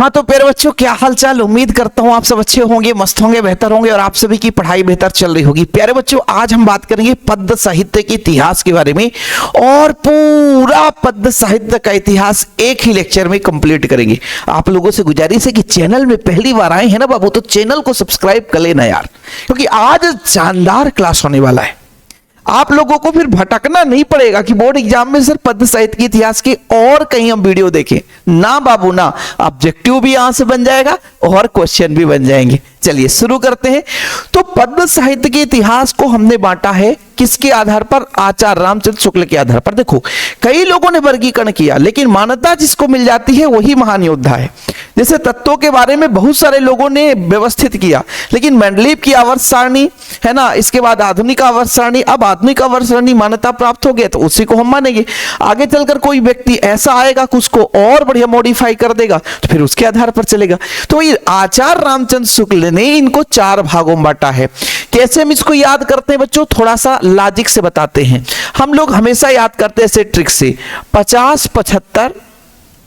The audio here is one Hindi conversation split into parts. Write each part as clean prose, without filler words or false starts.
हाँ तो प्यारे बच्चों, क्या हाल चाल। उम्मीद करता हूँ आप सब अच्छे होंगे, मस्त होंगे, बेहतर होंगे और आप सभी की पढ़ाई बेहतर चल रही होगी। प्यारे बच्चों, आज हम बात करेंगे पद्य साहित्य के इतिहास के बारे में और पूरा पद्य साहित्य का इतिहास एक ही लेक्चर में कंप्लीट करेंगे। आप लोगों से गुजारिश है कि चैनल में पहली बार आए हैं ना बाबू, तो चैनल को सब्सक्राइब कर लेना यार, क्योंकि आज शानदार क्लास होने वाला है। आप लोगों को फिर भटकना नहीं पड़ेगा कि बोर्ड एग्जाम में सर पद्य साहित्य के इतिहास के और कहीं हम वीडियो देखें ना बाबू ना। ऑब्जेक्टिव भी यहां से बन जाएगा और क्वेश्चन भी बन जाएंगे। चलिए शुरू करते हैं। तो पद्य साहित्य के इतिहास को हमने बांटा है किसके आधार पर? आचार्य रामचंद्र शुक्ल के आधार पर। देखो, कई लोगों ने वर्गीकरण किया, लेकिन मान्यता जिसको मिल जाती है वही महान योद्धा है। जैसे तत्वों के बारे में बहुत सारे लोगों ने व्यवस्थित किया, लेकिन मेंडलीव की आवर्त सारणी है ना, इसके बाद आधुनिक आवर्त सारणी। अब आधुनिक आवर्त सारणी मान्यता प्राप्त हो गया तो उसी को हम मानेंगे। आगे चलकर कोई व्यक्ति ऐसा आएगा कि उसको और बढ़िया मॉडिफाई कर देगा तो फिर उसके आधार पर चलेगा। तो ये आचार्य रामचंद्र शुक्ल ने इनको 4 भागों में बांटा है। कैसे हम इसको याद करते हैं बच्चों? थोड़ा सा लॉजिक से बताते हैं। हम लोग हमेशा याद करते हैं ऐसे ट्रिक से 50-75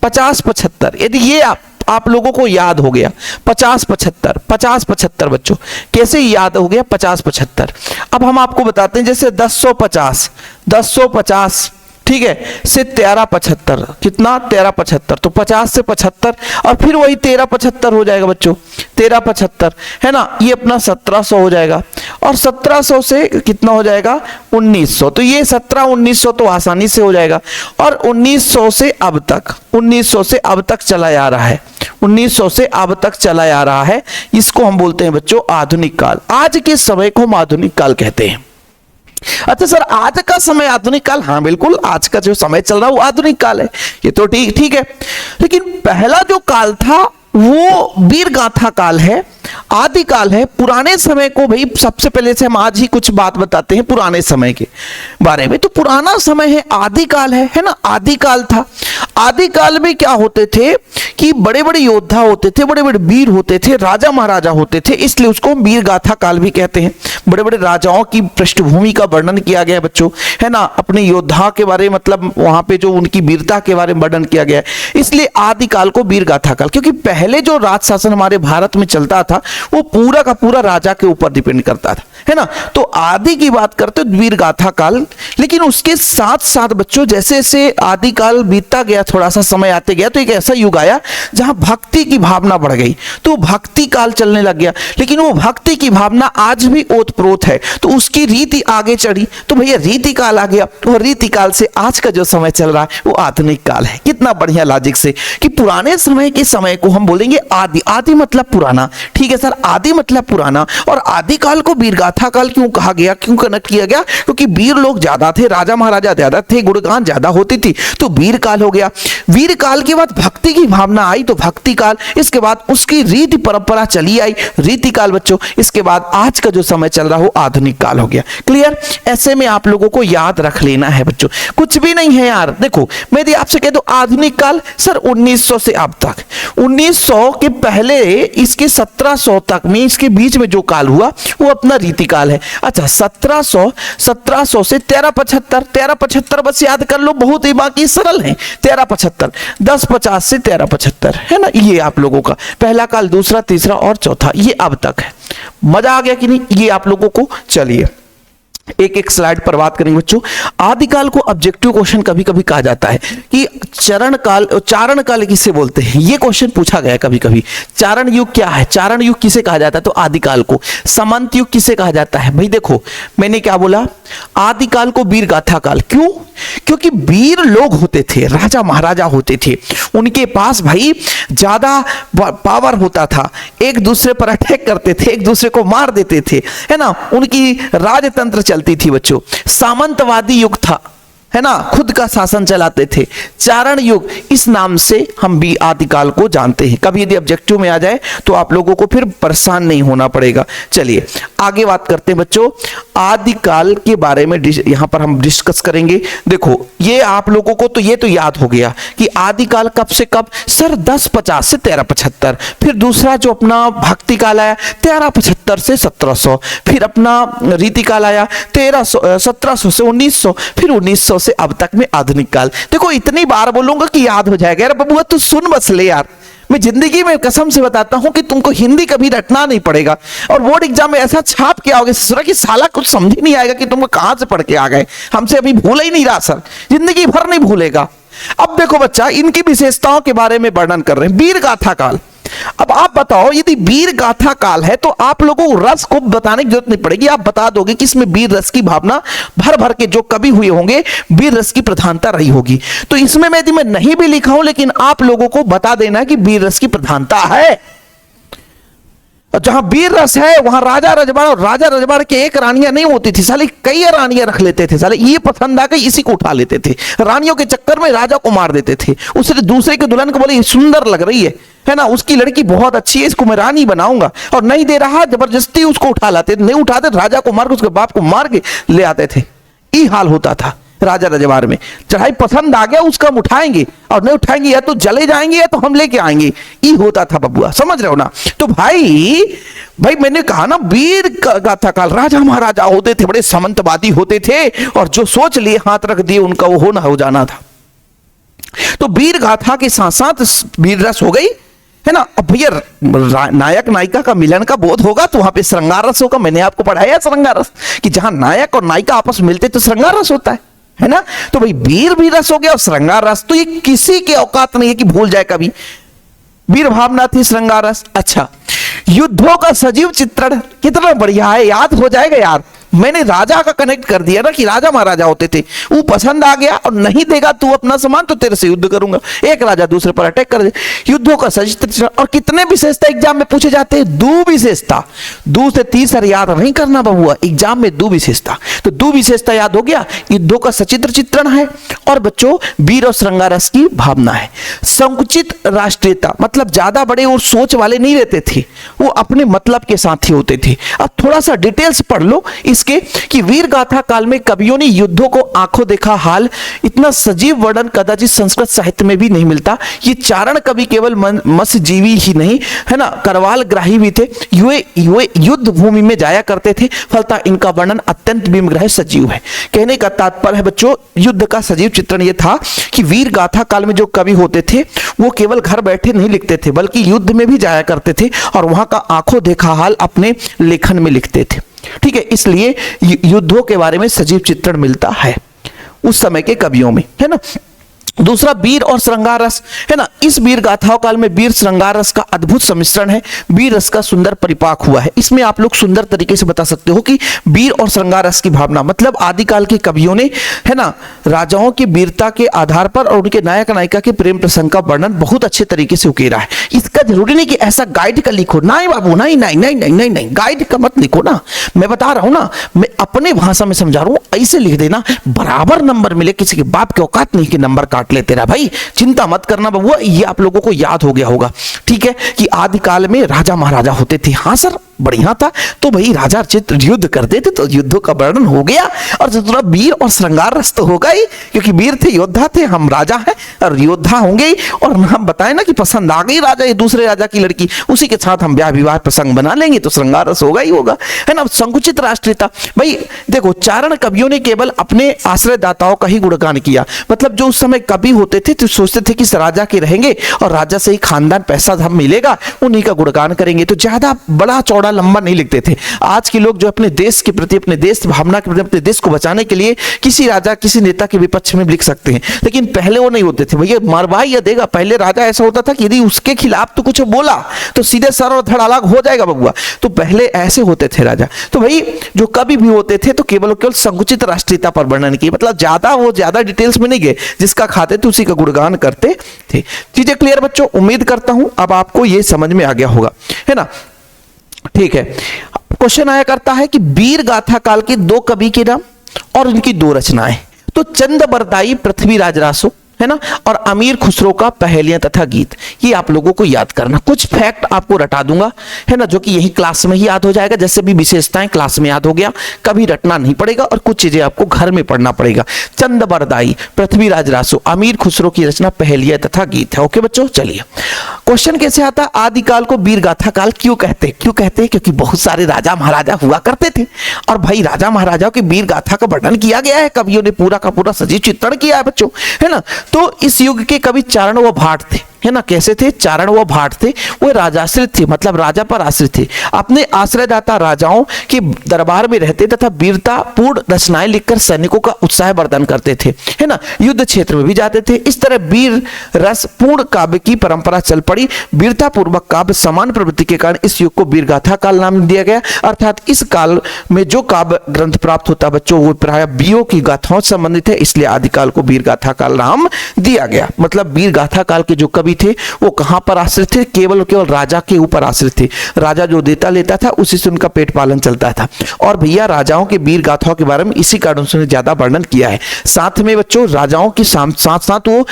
50-75। यदि ये आप लोगों को याद हो गया 50-75 बच्चों, कैसे याद हो गया 50-75? अब हम आपको बताते हैं, जैसे 1050 ठीक है से 1375, कितना 1375, तो 50 से 75 और फिर वही 1375 हो जाएगा बच्चों, 1375 है ना। ये अपना 1700 हो जाएगा और 1700 से कितना हो जाएगा 1900। तो ये 1700-1900 तो आसानी से हो जाएगा। और 1900 से अब तक चला आ रहा है, 1900 से अब तक चला आ रहा है। इसको हम बोलते हैं बच्चों आधुनिक काल। आज के समय को हम आधुनिक काल कहते हैं। अच्छा सर, आज का समय आधुनिक काल? हाँ बिल्कुल, आज का जो समय चल रहा है वो आधुनिक काल है, ये तो ठीक है। लेकिन पहला जो काल था वो वीर गाथा काल है, आदि काल है। पुराने समय को भाई सबसे पहले से हम आज ही कुछ बात बताते हैं पुराने समय के बारे में। तो पुराना समय है, आदि काल है ना। आदि काल था। आदि काल में क्या होते थे कि बड़े बड़े योद्धा होते थे, बड़े बड़े वीर होते थे, राजा महाराजा होते थे, इसलिए उसको हम वीर गाथा काल भी कहते हैं। बड़े बड़े राजाओं की पृष्ठभूमि का वर्णन किया गया है बच्चों, है ना। अपने योद्धा के बारे में, मतलब वहां पे जो उनकी वीरता के बारे में वर्णन किया गया है, इसलिए आदि काल को वीर गाथा काल। क्योंकि पहले जो राज शासन हमारे भारत में चलता था वो पूरा का पूरा राजा के ऊपर डिपेंड करता था, है ना। तो आदि की बात करते वीर गाथा काल। लेकिन उसके साथ साथ बच्चों जैसे जैसे आदि काल बीतता गया, थोड़ा सा समय आते गया, तो एक ऐसा युग आया जहां भक्ति की भावना बढ़ गई, तो भक्ति काल चलने लग गया। लेकिन वो भक्ति की भावना आज भी ओतप्रोत है, तो उसकी रीति आगे चढ़ी, तो भैया रीति काल आ गया। और रीति काल से आज का जो समय चल रहा है वो आधुनिक काल है। कितना बढ़िया लॉजिक से कि पुराने समय के समय को हम बोलेंगे आदि। आदि मतलब पुराना, ठीक है सर, आदि मतलब पुराना। और आदि काल को वीर गाथा काल क्यों कहा गया, क्यों कनेक्ट किया गया? क्योंकि वीर लोग ज्यादा थे, राजा महाराजा ज्यादा थे, गुणगान ज्यादा होती थी, तो वीर काल हो गया। वीर काल के बाद भक्ति की भावना आई तो भक्ति काल, इसके बाद उसकी रीति परंपरा चली आई, रीति काल बच्चों। इसके बाद आज का जो समय चल रहा हो आधुनिक काल हो गया। क्लियर? ऐसे में आप लोगों को याद रख लेना है बच्चों, कुछ भी नहीं है यार। देखो, मैं यदि आपसे कह दूं आधुनिक काल सर 1900 से अब तक, 1900 के पहले इसके 1700 तक में, इसके बीच में जो काल हुआ वो अपना रीति काल है। अच्छा, 1700 से 1375 बस याद कर लो, बहुत ही बाकी सरल है। 1375, 1050 से 1375 है ना। ये आप लोगों का पहला काल, दूसरा, तीसरा और चौथा, ये अब तक है। मजा आ गया कि नहीं? ये आप लोगों को। चलिए एक एक स्लाइड पर बात करेंगे बच्चों। आदिकाल को ऑब्जेक्टिव क्वेश्चन कभी कभी कहा जाता है कि चारण काल किसे बोलते हैं, ये क्वेश्चन पूछा गया कभी कभी। चारण युग क्या है, चारण युग किसे कहा जाता है? तो आदिकाल को। समंत युग किसे कहा जाता है? भाई देखो, मैंने क्या बोला, आदिकाल को वीर गाथा काल। क्यों? क्योंकि वीर लोग होते थे, राजा महाराजा होते थे, उनके पास भाई ज्यादा पावर होता था, एक दूसरे पर अटैक करते थे, एक दूसरे को मार देते थे, है ना। उनकी राजतंत्र चलती थी बच्चों। सामंतवादी युग था, है ना, खुद का शासन चलाते थे। चारण युग, इस नाम से हम भी आदिकाल को जानते हैं। कभी यदि ऑब्जेक्टिव में आ जाए तो आप लोगों को फिर परेशान नहीं होना पड़ेगा। चलिए आगे बात करते हैं बच्चों, आदिकाल के बारे में यहां पर हम डिस्कस करेंगे। देखो, ये आप लोगों को तो ये तो याद हो गया कि आदिकाल कब से कब? सर 1050 से 1375। फिर दूसरा जो अपना भक्ति काल आया 1375 से 1700। फिर अपना रीति काल आया 1700 से 1900। फिर 1900 से अब तक में आधुनिक काल। देखो, इतनी बार बोलूंगा कि याद हो जाएगा। यार बबुआ तू सुन बस ले यार, मैं जिंदगी में कसम से बताता हूं कि तुमको हिंदी कभी रटना नहीं पड़ेगा, और बोर्ड एग्जाम में ऐसा छाप के आओगे ससुरा कि साला कुछ समझ ही नहीं आएगा कि तुमको कहां से पढ़ के आ गए, हमसे अभी भूल ही नहीं रहा सर, जिंदगी भर नहीं भूलेगा। अब देखो बच्चा, इनकी विशेषताओं के बारे में वर्णन कर रहे हैं। वीर गाथा काल, अब आप बताओ यदि वीर गाथा काल है तो आप लोगों को रस को बताने की जरूरत नहीं पड़ेगी, आप बता दोगे कि इसमें वीर रस की भावना भर भर के जो कवि हुए होंगे वीर रस की प्रधानता रही होगी। तो इसमें मैं यदि मैं नहीं भी लिखा हूं लेकिन आप लोगों को बता देना है कि वीर रस की प्रधानता है। जहां वीर रस है वहां राजा रजवाड़ा, और राजा रजवाड़ा के एक रानियां नहीं होती थी, साले कई रानियां रख लेते थे, साले ये पसंद आ गई इसी को उठा लेते थे, रानियों के चक्कर में राजा को मार देते थे। उससे दूसरे के दुल्हन को बोले सुंदर लग रही है ना, उसकी लड़की बहुत अच्छी है, इसको मैं रानी बनाऊंगा, और नहीं दे रहा जबरदस्ती उसको उठा लाते, नहीं उठाते राजा को मार के उसके बाप को मार के ले आते थे। ये हाल होता था राजा रजवाड़ में। चढ़ाई पसंद आ गया उसका हम उठाएंगे, और नहीं उठाएंगे या तो जले जाएंगे या तो हम लेके आएंगे, ये होता था बबुआ, समझ रहे हो ना। तो भाई मैंने कहा ना, वीर गाथा काल, राजा महाराजा होते थे, बड़े सामंतवादी होते थे, और जो सोच लिए हाथ रख दिए उनका वो होना हो जाना था। तो वीर गाथा के साथ साथ वीर रस हो गई, है ना। अब भैया नायक नायिका का मिलन का बोध होगा तो वहां पे श्रृंगार रस होगा। मैंने आपको पढ़ाया श्रृंगार रस, कि जहां नायक और नायिका आपस में मिलते तो श्रृंगार रस होता है ना। तो भाई वीर भी रस हो गया और श्रृंगार रस, तो ये किसी के औकात नहीं है कि भूल जाए कभी। वीर भावना थी, श्रृंगार रस। अच्छा, युद्धों का सजीव चित्रण कितना बढ़िया है, याद हो जाएगा यार। मैंने राजा का कनेक्ट कर दिया ना कि राजा महाराजा होते थे, वो पसंद आ गया और नहीं देगा तू अपना सामान तो तेरे से युद्ध करूंगा, एक राजा दूसरे पर अटैक कर दे। युद्धों का सजीव चित्रण, और कितने विशेषता एग्जाम में पूछे जाते हैं, 2 विशेषता। 2 से 30 याद नहीं करना बबुआ, एग्जाम में 2 विशेषता। तो 2 विशेषता याद हो गया, युद्धों का सचित्र चित्रण है, और बच्चों वीर और श्रृंगार रस की भावना है। संकुचित राष्ट्रीयता, मतलब ज्यादा बड़े और सोच वाले नहीं रहते थे, वो अपने मतलब के साथ ही होते थे। अब थोड़ा सा डिटेल्स पढ़ लो इसके, कि वीर गाथा काल में कवियों ने युद्धों को आंखों देखा हाल, इतना सजीव वर्णन कदाचित संस्कृत साहित्य में भी नहीं मिलता। ये चारण कवि केवल मत्स्यजीवी ही नहीं, है ना, करवाल ग्राही भी थे, ये युद्ध भूमि में जाया करते थे, फलता इनका वर्णन अत्यंत विमग्रह सजीव है। कहने का तात्पर्य है बच्चों, युद्ध का सजीव चित्रण ये था कि वीर गाथा काल में जो कवि होते थे वो केवल घर बैठे नहीं लिखते थे, बल्कि युद्ध में भी जाया करते थे और वहां का आंखों देखा हाल अपने लेखन में लिखते थे। ठीक है, इसलिए युद्धों के बारे में सजीव चित्रण मिलता है उस समय के कवियों में, है ना। दूसरा वीर और श्रृंगार रस, है ना। इस वीर गाथाओं काल में वीर श्रृंगार रस का अद्भुत सम्मिश्रण है, वीर रस का सुंदर परिपाक हुआ है। इसमें आप लोग सुंदर तरीके से बता सकते हो कि वीर और श्रृंगार रस की भावना, मतलब आदिकाल के कवियों ने, है ना, राजाओं की वीरता के आधार पर और उनके नायक नायिका के प्रेम प्रसंग का वर्णन बहुत अच्छे तरीके से उकेरा है। इसका जरूरी नहीं कि ऐसा गाइड का लिखो, नहीं बाबू, नहीं नहीं नहीं नहीं नहीं नहीं, गाइड का मत लिखो ना, मैं बता रहा हूं ना, मैं अपने भाषा में समझा रहा हूं, ऐसे लिख देना बराबर नंबर मिले, किसी के बाप के औकात नहीं कि नंबर काट ले तेरा, भाई चिंता मत करना बबुआ, ये आप लोगों को याद हो गया होगा। ठीक है, कि आदिकाल में राजा महाराजा होते थे। हाँ सर, बढ़िया था। तो भाई राजा चित्र युद्ध करते थे तो युद्धों का वर्णन हो गया, और दूसरा वीर और श्रृंगार रस तो होगा ही, क्योंकि वीर थे, योद्धा थे, हम राजा हैं और योद्धा होंगे। और हम बताएं ना कि पसंद आ गई राजा ये दूसरे राजा की लड़की, उसी के साथ हम ब्याह विवाह प्रसंग बना लेंगे, तो श्रृंगार रस होगा ही होगा, है ना। संकुचित राष्ट्रीयता, भाई देखो, चारण कवियों ने केवल अपने आश्रयदाताओं का ही गुणगान किया, मतलब जो उस समय कवि होते थे तो सोचते थे कि राजा के रहेंगे और राजा से ही खानदान पैसा हम मिलेगा, उन्हीं का गुणगान करेंगे, तो ज्यादा बड़ा चौड़ा लंबा नहीं लिखते थे। आज के लोग जो अपने देश के प्रति, अपने देश भावना के प्रति, अपने देश को बचाने के लिए किसी राजा किसी नेता के विपक्ष में लिख सकते हैं, लेकिन पहले वो नहीं होते थे। भैया मारवा या देगा, पहले राजा ऐसा होता था कि यदि उसके खिलाफ तो कुछ बोला तो सीधे सर और धड़ अलग हो जाएगा बबुआ, तो पहले ऐसे होते थे राजा। तो भाई जो कवि भी होते थे तो केवल संकुचित राष्ट्रीयता पर वर्णन किए, मतलब ज्यादा डिटेल्स में नहीं गए, जिसका खाते थे उसी का गुणगान करते थे। चीजें क्लियर बच्चों, उम्मीद करता हूं अब आपको ये समझ में आ गया होगा, है ना। ठीक है, क्वेश्चन आया करता है कि वीर गाथा काल के 2 कवि के नाम और उनकी 2 रचनाएं, तो चंद बरदाई पृथ्वीराज रासो, है ना, और अमीर खुसरो का पहेलियां तथा गीत, ये आप लोगों को याद करना। कुछ फैक्ट आपको रटा दूंगा, है ना, जो कि यही क्लास में ही याद हो जाएगा, जैसे भी विशेषताएं क्लास में याद हो गया, कभी रटना नहीं पड़ेगा, और कुछ चीजें आपको घर में पढ़ना पड़ेगा। चंद बरदाई, पृथ्वीराज रासो, अमीर खुसरो की रचना पहेलियां तथा गीत है। ओके बच्चों, चलिए क्वेश्चन कैसे आता, आदिकाल को वीर गाथा काल क्यों कहते हैं? क्योंकि बहुत सारे राजा महाराजा हुआ करते थे, और भाई राजा महाराजाओं की वीर गाथा का वर्णन किया गया है, कवियों ने पूरा का पूरा सजीव चित्रण किया है बच्चों, है ना। तो इस युग के कवि चारण व भाट थे, है ना, कैसे थे, चारण व भाट थे, वो राजाश्रित थे, मतलब राजा पर आश्रित थे। अपने आश्रयदाता राजाओं के दरबार में रहते तथा वीरता पूर्ण रचनाएं लिखकर सैनिकों का उत्साह वर्धन करते थे, है ना, युद्ध क्षेत्र में भी जाते थे। इस तरह वीर रस पूर्ण काव्य की परंपरा चल पड़ी। वीरता पूर्वक काव्य समान प्रवृत्ति के कारण इस युग को वीरगाथा काल नाम दिया गया। अर्थात इस काल में जो काव्य ग्रंथ प्राप्त होता है बच्चों, वो प्राय वीरों की गाथाओं से संबंधित है, इसलिए आदिकाल को वीरगाथा काल नाम दिया गया। मतलब वीरगाथा काल के जो कवि थे वो कहां पर आश्रित थे, केवल केवल राजा के ऊपर आश्रित थे। राजा जो देता लेता था उसी से उनका पेट पालन चलता था। और भैया राजाओं के वीर गाथाओं के बारे में इसी कारण से ज्यादा वर्णन किया है। साथ में बच्चों राजाओं के साथ साथ वो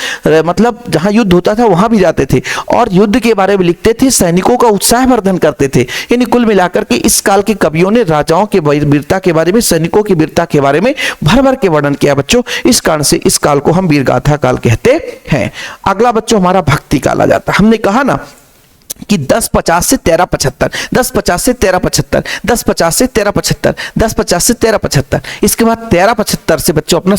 मतलब जहां युद्ध होता था वहां भी जाते थे और युद्ध के बारे में लिखते थे, सैनिकों का उत्साह वर्धन करते थे। यानी कुल मिलाकर के इस काल के कवियों ने राजाओं के वीरता के बारे में, सैनिकों की वीरता के बारे में भर भर के वर्णन किया बच्चों। इस कारण से इस काल को हम वीरगाथा काल कहते हैं। अगला बच्चों हमारा भक्ति काल आ जाता है। हमने कहा ना कि 1050 से 1375, 1050 से 1375, 1050 से 1375, 1050 से 1375, इसके बाद 1375 से बच्चों अपना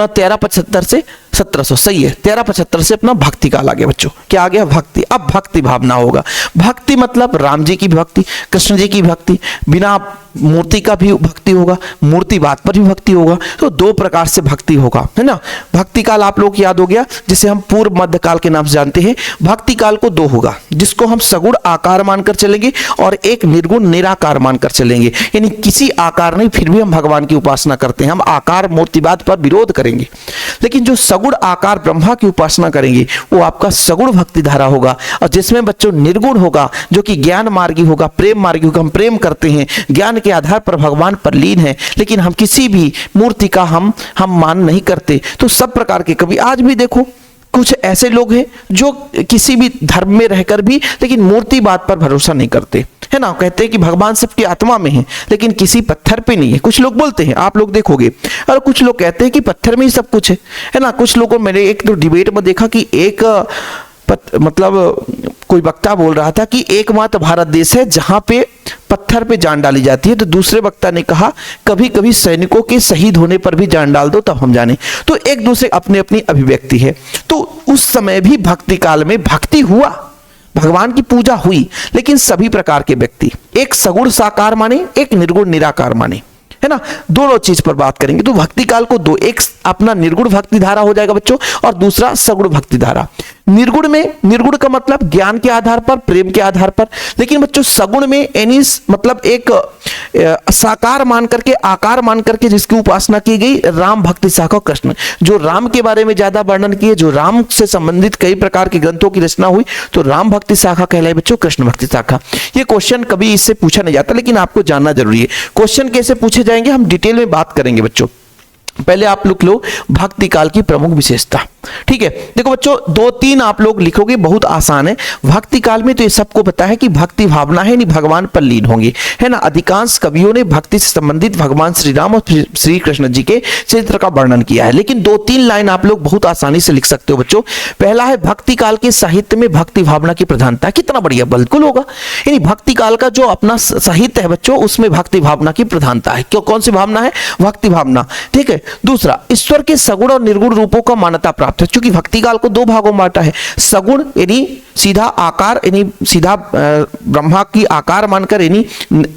1375 से 1700, सही है, 1375 से अपना भक्ति काल आ गया बच्चों। क्या आ गया, भक्ति। अब भक्ति भावना होगा। भक्ति मतलब राम जी की भक्ति, कृष्ण जी की भक्ति, बिना मूर्ति का भी भक्ति होगा, मूर्ति बात पर भी भक्ति होगा। तो दो प्रकार से भक्ति होगा, है ना। भक्ति काल आप लोग याद हो गया, जिसे हम पूर्व मध्य काल के नाम से जानते हैं। भक्ति काल को दो होगा, जिसको हम सगुण आकार मानकर चलेंगे और एक निर्गुण निराकार मानकर चलेंगे। यानी किसी आकार नहीं, फिर भी हम भगवान की उपासना करते हैं। हम आकार मूर्तिवाद पर विरोध करेंगे, लेकिन जो सगुण आकार ब्रह्मा की उपासना करेंगे वो आपका सगुण भक्ति धारा होगा। और जिसमें बच्चों निर्गुण होगा, जो कि ज्ञान मार्गी होगा, प्रेम मार्गी होगा। हम प्रेम करते हैं, ज्ञान के आधार पर भगवान पर लीन है, लेकिन हम किसी भी मूर्ति का हम मान नहीं करते। तो सब प्रकार के कवि आज भी देखो, कुछ ऐसे लोग हैं जो किसी भी धर्म में रहकर भी लेकिन मूर्ति बात पर भरोसा नहीं करते, है ना। कहते हैं कि भगवान सबकी आत्मा में है, लेकिन किसी पत्थर पे नहीं है। कुछ लोग बोलते हैं, आप लोग देखोगे। और कुछ लोग कहते हैं कि पत्थर में ही सब कुछ है ना। कुछ लोगों, मैंने एक तो डिबेट में देखा कि एक मतलब कोई वक्ता बोल रहा था कि एकमात्र भारत देश है जहां पे पत्थर पे जान डाली जाती है। तो दूसरे वक्ता ने कहा कभी कभी सैनिकों के शहीद होने पर भी जान डाल दो, तब हम जाने। तो एक दूसरे अपनी अपनी अभिव्यक्ति है। तो उस समय भी भक्ति काल में भक्ति हुआ, भगवान की पूजा हुई, लेकिन सभी प्रकार के व्यक्ति, एक सगुण साकार माने, एक निर्गुण निराकार माने, है ना। दोनों चीज पर बात करेंगे। तो भक्ति काल को दो, एक अपना निर्गुण भक्ति धारा हो जाएगा बच्चों, और दूसरा सगुण भक्ति धारा। निर्गुण में, निर्गुण का मतलब ज्ञान के आधार पर, प्रेम के आधार पर। लेकिन बच्चों सगुण में यानी मतलब एक साकार मान करके, आकार मान करके जिसकी उपासना की गई, राम भक्ति शाखा कृष्ण, जो राम के बारे में ज्यादा वर्णन किए, जो राम से संबंधित कई प्रकार के ग्रंथों की रचना हुई, तो राम भक्ति शाखा कहलाई बच्चों, कृष्ण भक्ति शाखा। ये क्वेश्चन कभी इससे पूछा नहीं जाता, लेकिन आपको जानना जरूरी है। क्वेश्चन कैसे पूछे जाएंगे हम डिटेल में बात करेंगे बच्चों। पहले आप लोग लो भक्ति काल की प्रमुख विशेषता। ठीक है, देखो बच्चों, 2-3 आप लोग लिखोगे, बहुत आसान है। भक्ति काल में तो ये सबको पता है कि भक्ति भावना है, नहीं भगवान पर लीन होंगे, है ना। अधिकांश कवियों ने भक्ति से संबंधित भगवान श्री राम और श्री कृष्ण जी के चरित्र का वर्णन किया है। लेकिन 2-3 लाइन आप लोग बहुत आसानी से लिख सकते हो बच्चों। पहला है भक्ति काल के साहित्य में भक्ति भावना की प्रधानता। कितना बढ़िया, बिल्कुल होगा। यानी भक्ति काल का जो अपना साहित्य है बच्चों, उसमें भक्ति भावना की प्रधानता है। क्यों, कौन सी भावना है, भक्ति भावना। ठीक है। दूसरा, ईश्वर के सगुण और निर्गुण रूपों का मान्यता प्राप्त है। क्योंकि भक्ति काल को 2 भागों में बांटा है। सगुण यानी सीधा आकार, यानी सीधा ब्रह्मा की आकार मानकर, यानी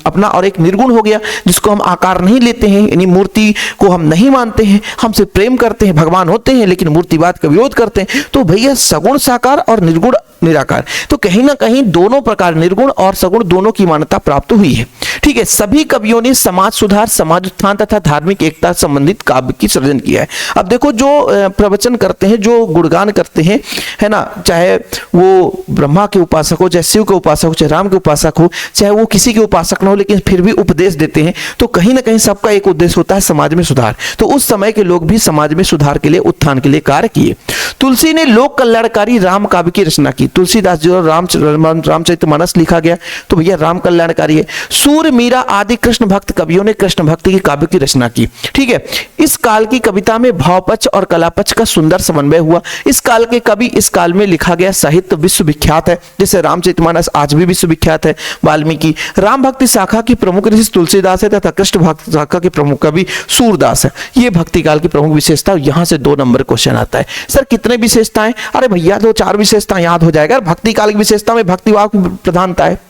अपना, और एक निर्गुण हो गया जिसको हम आकार नहीं लेते हैं, यानी मूर्ति को हम नहीं मानते हैं, हमसे प्रेम करते हैं, भगवान होते हैं लेकिन मूर्तिवाद का विरोध करते हैं। तो भैया सगुण साकार और निर्गुण निराकार, तो कहीं ना कहीं दोनों प्रकार, निर्गुण और सगुण दोनों की मान्यता प्राप्त हुई है। ठीक है। सभी कवियों ने समाज सुधार, समाज उत्थान तथा धार्मिक एकता संबंधित काव्य की सृजन किया है। अब देखो, जो प्रवचन करते हैं, जो गुणगान करते हैं, है ना, चाहे वो ब्रह्मा के उपासक हो, चाहे शिव के उपासक हो, चाहे राम के उपासक हो, चाहे वो किसी के उपासक न हो, लेकिन फिर भी उपदेश देते हैं, तो कहीं ना कहीं सबका एक उद्देश्य होता है समाज में सुधार। तो उस समय के लोग भी समाज में सुधार के लिए, उत्थान के लिए कार्य किए। तुलसी ने लोक कल्याणकारी राम काव्य की रचना की तुलसीदास जी और रामचरितमानस लिखा गया तो भैया राम कल्याणकारी है। सूर, मीरा आदि कृष्ण भक्त कवियों ने कृष्ण भक्ति की काव्य की रचना की। ठीक है, इस काल की कविता में भावपक्ष और कलापक्ष का सुंदर समन्वय हुआ। इस काल के कवि, इस काल में लिखा गया साहित्य विश्वविख्यात है, जैसे रामचरितमानस आज भी विश्वविख्यात है। वाल्मीकि, राम भक्ति शाखा की प्रमुख ऋषि तुलसीदास है तथा कृष्ण भक्ति शाखा के प्रमुख कवि सूरदास है। ये भक्ति काल की प्रमुख विशेषता। यहां से 2 नंबर क्वेश्चन आता है, सर कितने विशेषताएं? अरे भैया 2-4 विशेषताएं याद हो जाएगा। भक्ति काल की विशेषता में भक्तिभाव की प्रधानता है,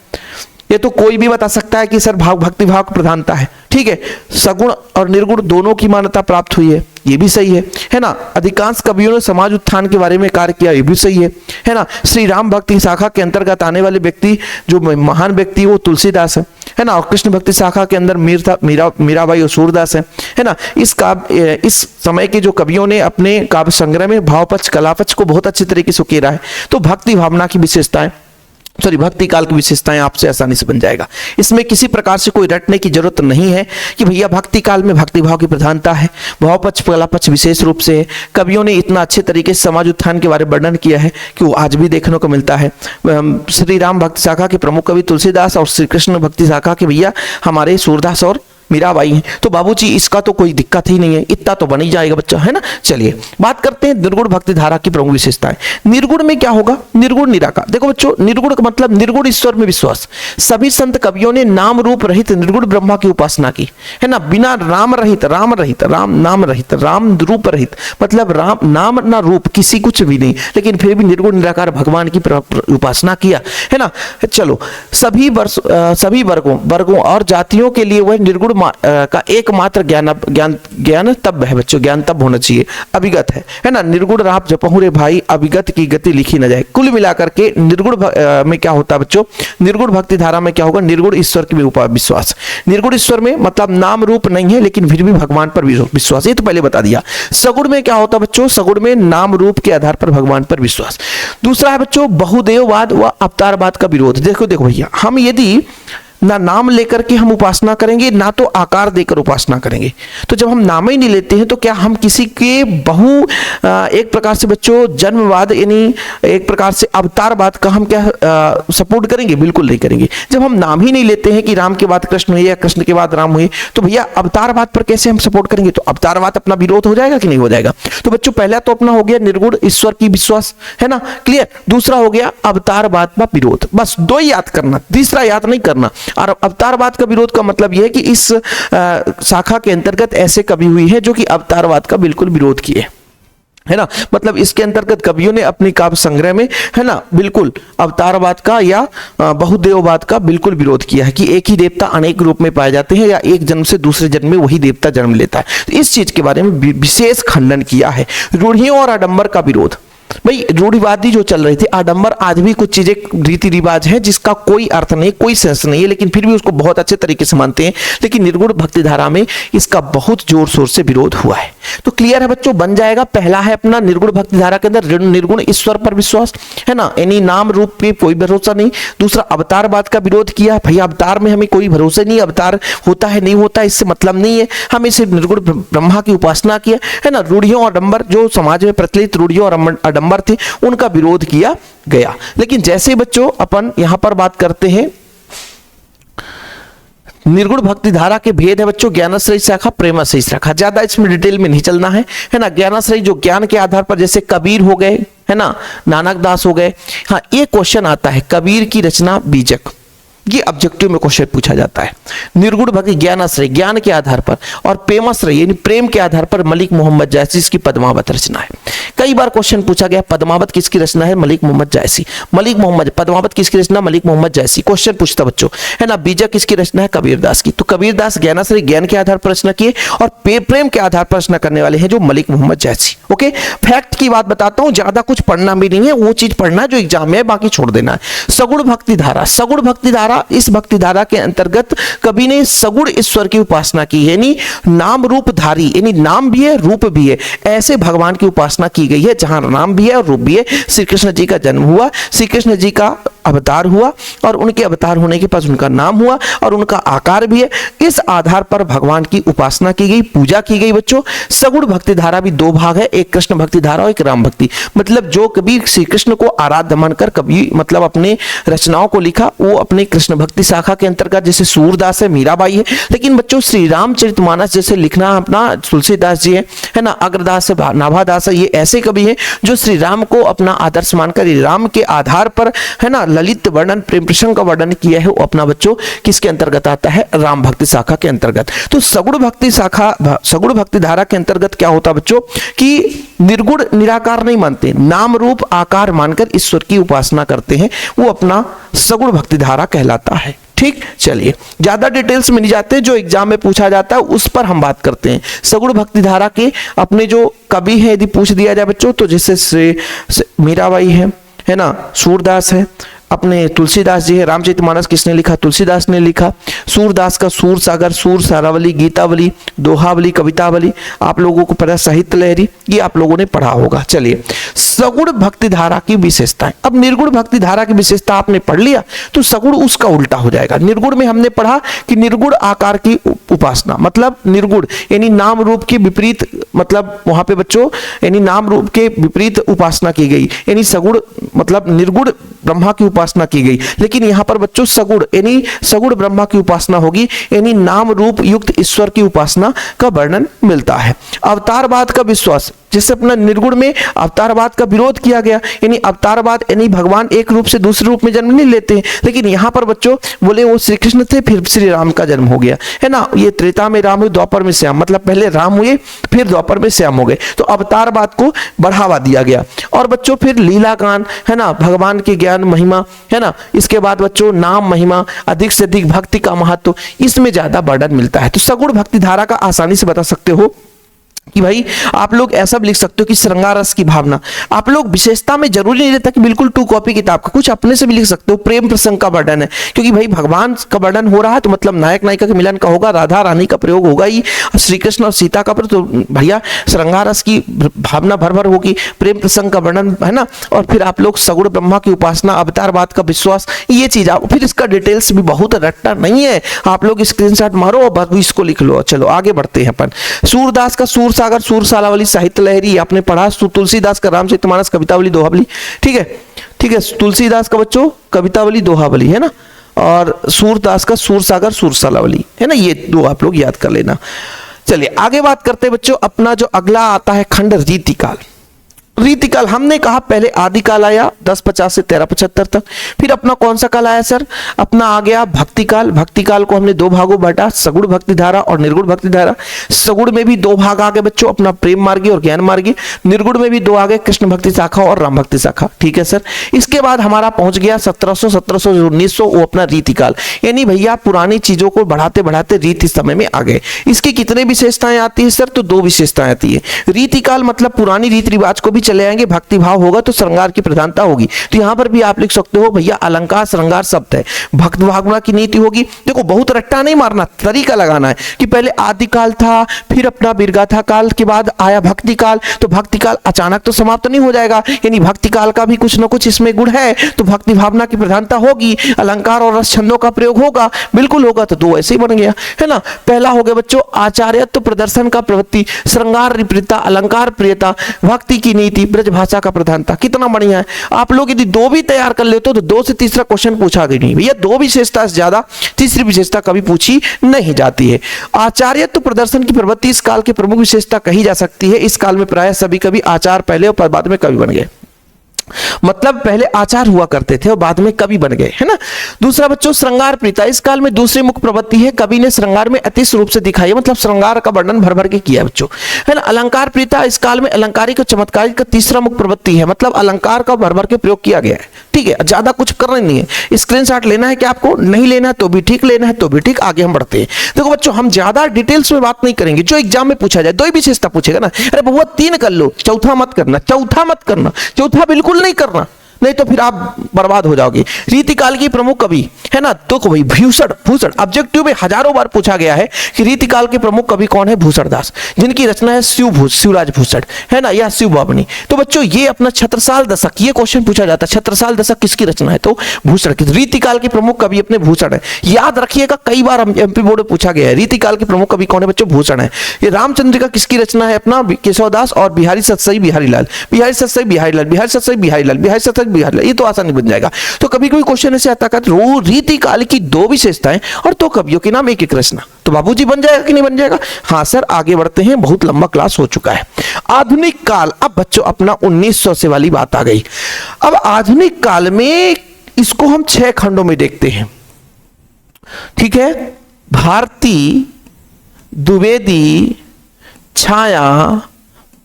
ये तो कोई भी बता सकता है कि सर भक्ति भाव की प्रधानता है। ठीक है, सगुण और निर्गुण दोनों की मान्यता प्राप्त हुई है, ये भी सही है ना। अधिकांश कवियों ने समाज उत्थान के बारे में कार्य किया, ये भी सही है ना। श्री राम भक्ति शाखा के अंतर्गत आने वाले व्यक्ति जो महान व्यक्ति वो तुलसीदास है ना, और कृष्ण भक्ति शाखा के अंदर मीराबाई और सूरदास है ना। इस समय के जो कवियों ने अपने काव्य संग्रह में भावपक्ष कलापक्ष को बहुत अच्छे तरीके से उकेरा है। तो भक्ति भावना की विशेषताएं, भक्ति काल की विशेषताएं आपसे आसानी से बन जाएगा। इसमें किसी प्रकार से कोई रटने की जरूरत नहीं है कि भैया भक्ति काल में भक्ति भाव की प्रधानता है, भावपक्ष कलापक्ष विशेष रूप से है। कवियों ने इतना अच्छे तरीके से समाज उत्थान के बारे में वर्णन किया है कि वो आज भी देखने को मिलता है। श्री राम भक्ति शाखा के प्रमुख कवि तुलसीदास और श्री कृष्ण भक्ति शाखा के भैया हमारे सूरदास और मीराबाई हैं। तो बाबूजी इसका तो कोई दिक्कत ही नहीं है, इतना तो बन ही जाएगा बच्चा, है ना। चलिए बात करते हैं निर्गुण भक्ति धारा की प्रमुख विशेषताएं। निर्गुण में क्या होगा? निर्गुण निराकार। देखो बच्चों, निर्गुण का मतलब निर्गुण ईश्वर में विश्वास। सभी संत कवियों ने नाम रूप रहित निर्गुण ब्रह्मा की उपासना की, है ना। बिना राम रहित, राम रहित, राम नाम रहित, राम रूप रहित, मतलब राम नाम ना रूप, किसी कुछ भी नहीं, लेकिन फिर भी निर्गुण निराकार भगवान की उपासना किया, है ना। चलो, सभी वर्गों और जातियों के लिए वह निर्गुण का एकमात्र ज्ञान तब है बच्चों, ज्ञान तब होना चाहिए, अभिगत है ना। निर्गुण राप जपहु रे भाई, अभिगत की गति लिखी न जाए। कुल मिलाकर के निर्गुण में क्या होता है बच्चों? निर्गुण भक्ति धारा में क्या होगा? निर्गुण ईश्वर की विश्वास। निर्गुण ईश्वर में मतलब नाम रूप नहीं है, लेकिन फिर भी भगवान पर विश्वास, ये तो पहले बता दिया। सगुण में क्या होता है बच्चों? सगुण में नाम रूप के आधार पर भगवान पर विश्वास। दूसरा है बच्चों बहुदेववाद व अवतारवाद का विरोध। देखो भैया, हम यदि ना नाम लेकर के हम उपासना करेंगे, ना तो आकार देकर उपासना करेंगे, तो जब हम नाम ही नहीं लेते हैं तो क्या हम किसी के एक प्रकार से बच्चों जन्मवाद यानी एक प्रकार से अवतारवाद का हम क्या सपोर्ट करेंगे? बिल्कुल नहीं करेंगे। जब हम नाम ही नहीं लेते हैं कि राम के बाद कृष्ण हुए या कृष्ण के बाद राम हुए, तो भैया अवतारवाद पर कैसे हम सपोर्ट करेंगे? तो अवतारवाद अपना विरोध हो जाएगा कि नहीं हो जाएगा? तो बच्चों पहला तो अपना हो गया निर्गुण ईश्वर की विश्वास, है ना, क्लियर। दूसरा हो गया अवतारवाद का विरोध। बस 2 ही याद करना, तीसरा याद नहीं करना। और अवतारवाद का विरोध का मतलब यह है कि इस शाखा के अंतर्गत ऐसे कवि हुई है जो कि अवतारवाद का बिल्कुल विरोध किए, है ना। मतलब इसके अंतर्गत कवियों ने अपनी काव्य संग्रह में, है ना, बिल्कुल अवतारवाद का या बहुदेववाद का बिल्कुल विरोध किया है कि एक ही देवता अनेक रूप में पाए जाते हैं या एक जन्म से दूसरे जन्म में वही देवता जन्म लेता है। तो इस चीज के बारे में विशेष खंडन किया है। रूढ़ियों और आडंबर का विरोध। भाई रूढ़िवादी जो चल रही थी, आडंबर आज भी कुछ चीजें रीति रिवाज है जिसका कोई अर्थ नहीं, कोई सेंस नहीं है, लेकिन फिर भी उसको बहुत अच्छे तरीके से मानते हैं। लेकिन निर्गुण भक्ति धारा में इसका बहुत जोर शोर से विरोध हुआ है। तो क्लियर है बच्चों, बन जाएगा। पहला है अपना निर्गुण भक्ति धारा के अंदर निर्गुण ईश्वर पर विश्वास, है ना, यानी नाम रूप पे कोई भरोसा नहीं। दूसरा अवतारवाद का विरोध किया, भैया अवतार में हमें कोई भरोसा नहीं, अवतार होता है नहीं होता इससे मतलब नहीं है, हमें सिर्फ निर्गुण ब्रह्मा की उपासना किया, है ना। रूढ़ियों और आडंबर, जो समाज में प्रचलित रूढ़ियों और आडंबर थे, उनका विरोध किया गया। लेकिन जैसे बच्चों अपन यहां पर बात करते हैं निर्गुण भक्ति धारा के भेद है बच्चों, ज्ञानाश्रय शाखा, प्रेमाश्रय शाखा। ज्यादा इसमें डिटेल में नहीं चलना है ना। ज्ञानाश्रय जो ज्ञान के आधार पर, जैसे कबीर हो गए, है ना, नानक दास हो गए। हाँ, ये क्वेश्चन आता है, कबीर की रचना बीजक, ये ऑब्जेक्टिव में क्वेश्चन पूछा जाता है। निर्गुण भक्ति ज्ञानाश्रय, ज्ञान के आधार पर, और प्रेमाश्रय यानी प्रेम के आधार पर मलिक मोहम्मद जायसी, इसकी पद्मावत रचना है। कई बार क्वेश्चन पूछा गया, पद्मावत किसकी रचना है? मलिक मोहम्मद जायसी। मलिक मोहम्मद, पद्मावत किसकी रचना? मलिक मोहम्मद जायसी। क्वेश्चन पूछता बच्चों, है ना। बीजक किसकी रचना है? कबीरदास की। तो कबीरदास ज्ञानाश्रय ज्ञान के आधार पर रचना किए, और प्रेम के आधार पर रचना करने वाले हैं जो मलिक मोहम्मद जायसी। ओके, फैक्ट की बात बताता हूं, ज्यादा कुछ पढ़ना भी नहीं है, वो चीज पढ़ना जो एग्जाम में है, बाकी छोड़ देना है। सगुण भक्ति धारा, सगुण भक्ति धारा, इस भक्ति धारा के अंतर्गत कवि ने सगुण ईश्वर की उपासना की, यानी नाम रूप धारी, यानी नाम भी है रूप भी है, ऐसे भगवान की उपासना की गई है जहां नाम भी है और रूप भी है। श्री कृष्ण जी का जन्म हुआ, श्री कृष्ण जी का अवतार हुआ और उनके अवतार होने के पास उनका नाम हुआ और उनका आकार भी है। इस आधार पर भगवान की उपासना की गई, पूजा की गई बच्चों। सगुण भक्ति धारा भी दो भाग है, एक कृष्ण भक्ति धारा और एक राम भक्ति। मतलब जो कभी श्री कृष्ण को आराध्य मानकर कभी मतलब अपने रचनाओं को लिखा, वो अपने कृष्ण भक्ति शाखा के अंतर्गत, जैसे सूरदास है, मीराबाई है। लेकिन बच्चों श्री रामचरितमानस जैसे लिखना अपना तुलसीदास जी है ना, अग्रदास है, नाभादास है, ये ऐसे कवि हैं जो श्री राम को अपना आदर्श मानकर राम के आधार पर है ना ललित वर्णन, प्रेम प्रसंग का वर्णन किया है। वो अपना बच्चों किसके अंतर्गत आता है? राम भक्ति शाखा के अंतर्गत। तो सगुण भक्ति शाखा, सगुण भक्ति धारा के अंतर्गत क्या होता बच्चों कि निर्गुण निराकार नहीं मानते, नाम रूप आकार मानकर ईश्वर की उपासना करते हैं, वो अपना सगुण भक्ति धारा कहलाता है। ठीक, चलिए ज्यादा डिटेल्स में नहीं जाते, जो एग्जाम में पूछा जाता है उस पर हम बात करते हैं। सगुण भक्ति धारा के अपने जो कवि हैं यदि पूछ दिया जाए बच्चों, तो जैसे मीराबाई है ना, सूरदास है, अपने तुलसीदास जी है। रामचरितमानस किसने लिखा? तुलसीदास ने लिखा। सूरदास का सूर सागर, सूर सारावली, गीतावली, दोहावली, कवितावली, आप लोगों को पता, साहित्य लहरी, ये आप लोगों ने पढ़ा होगा। चलिए सगुण भक्ति धारा की विशेषताएं। अब निर्गुण भक्ति धारा की विशेषता आपने पढ़ लिया तो सगुण उसका उल्टा हो जाएगा। निर्गुण में हमने पढ़ा कि निर्गुण आकार की उपासना, मतलब निर्गुण यानी नाम रूप के विपरीत, मतलब वहां पे बच्चों यानी नाम रूप के विपरीत उपासना की गई, यानी सगुण मतलब निर्गुण ब्रह्मा की उपासना की गई। लेकिन यहां पर बच्चों सगुण यानी सगुण ब्रह्मा की उपासना होगी, यानी नाम रूप युक्त ईश्वर की उपासना का वर्णन मिलता है। अवतारवाद का विश्वास, जैसे अपना निर्गुण में अवतारवाद का विरोध किया गया, यानी अवतारवाद यानी भगवान एक रूप से दूसरे रूप में जन्म नहीं लेते हैं। लेकिन यहाँ पर बच्चों बोले वो श्री कृष्ण थे, फिर श्री राम का जन्म हो गया है ना। ये त्रेता में राम हुए, द्वापर में श्याम, मतलब पहले राम हुए फिर द्वापर में श्याम हो गए। तो अवतारवाद को बढ़ावा दिया गया। और बच्चों फिर लीला गान है ना, भगवान की ज्ञान महिमा है ना, इसके बाद बच्चों नाम महिमा, अधिक से अधिक भक्ति का महत्व, इसमें ज्यादा वर्णन मिलता है। तो सगुण भक्ति धारा का आसानी से बता सकते हो कि भाई आप लोग ऐसा भी लिख सकते हो कि श्रृंगार रस की भावना। आप लोग विशेषता में जरूरी नहीं रहता कि बिल्कुल 2 कॉपी किताब का, कुछ अपने से भी लिख सकते हो। प्रेम प्रसंग का वर्णन है, क्योंकि भाई भगवान का वर्णन हो रहा है तो मतलब नायक नायिका के मिलन का होगा, राधा रानी का प्रयोग होगा ही, श्री कृष्ण और सीता का, तो भैया श्रृंगार रस की भावना भर भर होगी, प्रेम प्रसंग का वर्णन है ना। और फिर आप लोग सगुण ब्रह्मा की उपासना, अवतारवाद का विश्वास, ये चीज आप फिर इसका डिटेल्स भी बहुत रट्टा नहीं है, आप लोग स्क्रीनशॉट मारो और इसको लिख लो। चलो आगे बढ़ते हैं अपन। सूरदास का सूर सागर, सूर सालावली, साहित्य लहरी आपने पढ़ा। तुलसीदास का रामचरितमानस, कवितावली, दोहावली, ठीक है ठीक है। तुलसीदास का बच्चों कवितावली, दोहावली है ना, और सूरदास का सूर सागर, सूर सालावली है ना, ये 2 आप लोग याद कर लेना। चलिए आगे बात करते हैं बच्चों। अपना जो अगला आता है खंड रीतिकाल। रीतिकाल हमने कहा पहले आदिकाल आया 1050 से 1375 तक। फिर अपना कौन सा काल आया सर? अपना आ गया भक्तिकाल। भक्तिकाल को हमने 2 भागों बांटा, सगुण भक्ति धारा और निर्गुण भक्ति धारा। सगुण में भी 2 भाग आ गए बच्चों, अपना प्रेम मार्गी और ज्ञान मार्गी। निर्गुण में भी 2 आ गए, कृष्ण भक्ति शाखा और राम भक्ति शाखा। ठीक है सर। इसके बाद हमारा पहुंच गया 1700, 1700 1900, वो अपना रीतिकाल, यानी भैया पुरानी चीजों को बढ़ाते बढ़ाते रीति समय में आ गए। इसकी कितने विशेषताएं आती है सर? तो 2 विशेषताएं आती है। रीतिकाल मतलब पुरानी रीति रिवाज को भी चले आएंगे, भक्ति भाव होगा तो श्रृंगार की प्रधानता होगी। तो यहां पर भी आप लिख सकते हो भैया अलंकार श्रृंगार शब्द है, भक्त भावना की नीति होगी। देखो बहुत रट्टा नहीं मारना, तरीका लगाना है कि पहले आदिकाल था, फिर अपना बिरगाथा काल के बाद आया भक्ति काल। तो भक्ति काल अचानक तो समाप्त नहीं हो जाएगा, यानी भक्ति काल का भी कुछ ना कुछ इसमें गुण है। तो भक्ति भावना की प्रधानता होगी, अलंकार और रस छंदों का प्रयोग होगा, बिल्कुल होगा। तो 2 ऐसे ही बन गया है ना। पहला हो गया बच्चों आचार्यत्व प्रदर्शन का प्रवृत्ति, श्रृंगार प्रियता, अलंकार प्रियता, भक्ति की नीति, ब्रज भाषा का प्रधानता। कितना बढ़िया है। आप लोग यदि 2 भी तैयार कर लेते हो तो 2 से तीसरा क्वेश्चन पूछा गया नहीं भैया। 2 विशेषता से ज्यादा तीसरी विशेषता कभी पूछी नहीं जाती है। आचार्यत्व प्रदर्शन की प्रवृत्ति इस काल की प्रमुख विशेषता कही जा सकती है। इस काल में प्राय सभी कवि आचार पहले और बाद में कवि बन गए, मतलब पहले आचार हुआ करते थे और बाद में कवि बन गए, है ना। दूसरा बच्चों श्रृंगार प्रीता, इस काल में दूसरी मुख्य प्रवृत्ति है, कवि ने श्रृंगार में अतिश रूप से दिखाई है, मतलब श्रृंगार का वर्णन भर भर के किया बच्चों, है ना। अलंकार प्रीता, इस काल में अलंकारिक और चमत्कारिक का तीसरा मुख्य प्रवृत्ति है, मतलब अलंकार का भर भर के प्रयोग किया गया है। ठीक है, ज्यादा कुछ करना नहीं है। स्क्रीनशॉट लेना है कि आपको नहीं लेना है तो भी ठीक, लेना है तो भी ठीक। आगे हम बढ़ते हैं। देखो बच्चों हम ज्यादा डिटेल्स में बात नहीं करेंगे, जो एग्जाम में पूछा जाए 2 ही विशेषता पूछेगा ना। अरे बउआ 3 कर लो, चौथा मत करना, चौथा मत करना, चौथा बिल्कुल नहीं करना, नहीं तो फिर आप बर्बाद हो जाओगे। रीतिकाल की प्रमुख कवि है ना, तो भाई भूषण ऑब्जेक्टिव में हजारों बार पूछा गया है कि रीतिकाल के प्रमुख कवि कौन है, भूषण दास, जिनकी रचना है शिवराज भूषण है ना, या शिव बाबनी। तो बच्चों ये अपना छत्रसाल दशक, ये क्वेश्चन पूछा जाता है, छत्रसाल दशक किसकी रचना है, तो भूषण की। रीतिकाल के प्रमुख कवि अपने भूषण है, याद रखिएगा, कई बार एमपी बोर्ड में पूछा गया है। रीतिकाल के प्रमुख कवि कौन है बच्चों, भूषण है। ये रामचंद्रिका किसकी रचना है, अपना केशवदास और बिहारी सतसई बिहारीलाल, बिहारी सतसई बिहारीलाल, बिहारी सतसई बिहारीलाल, बिहारी सतसई बिहारीलाल, ये तो आसानी बन जाएगा। तो कभी कभी क्वेश्चन ऐसे आता है रीतिकाल की 2 विशेषताएं और 2 कवियों के नाम एक रचना, तो बाबूजी बन जाएगा कि नहीं बन जाएगा। हाँ सर, आगे बढ़ते हैं, बहुत लंबा क्लास हो चुका है। आधुनिक काल, अब बच्चों अपना 1900 से वाली बात आ गई। अब आधुनिक काल में इसको हम 6 खंडों में देखते हैं, ठीक है। भारती, द्विवेदी, छाया,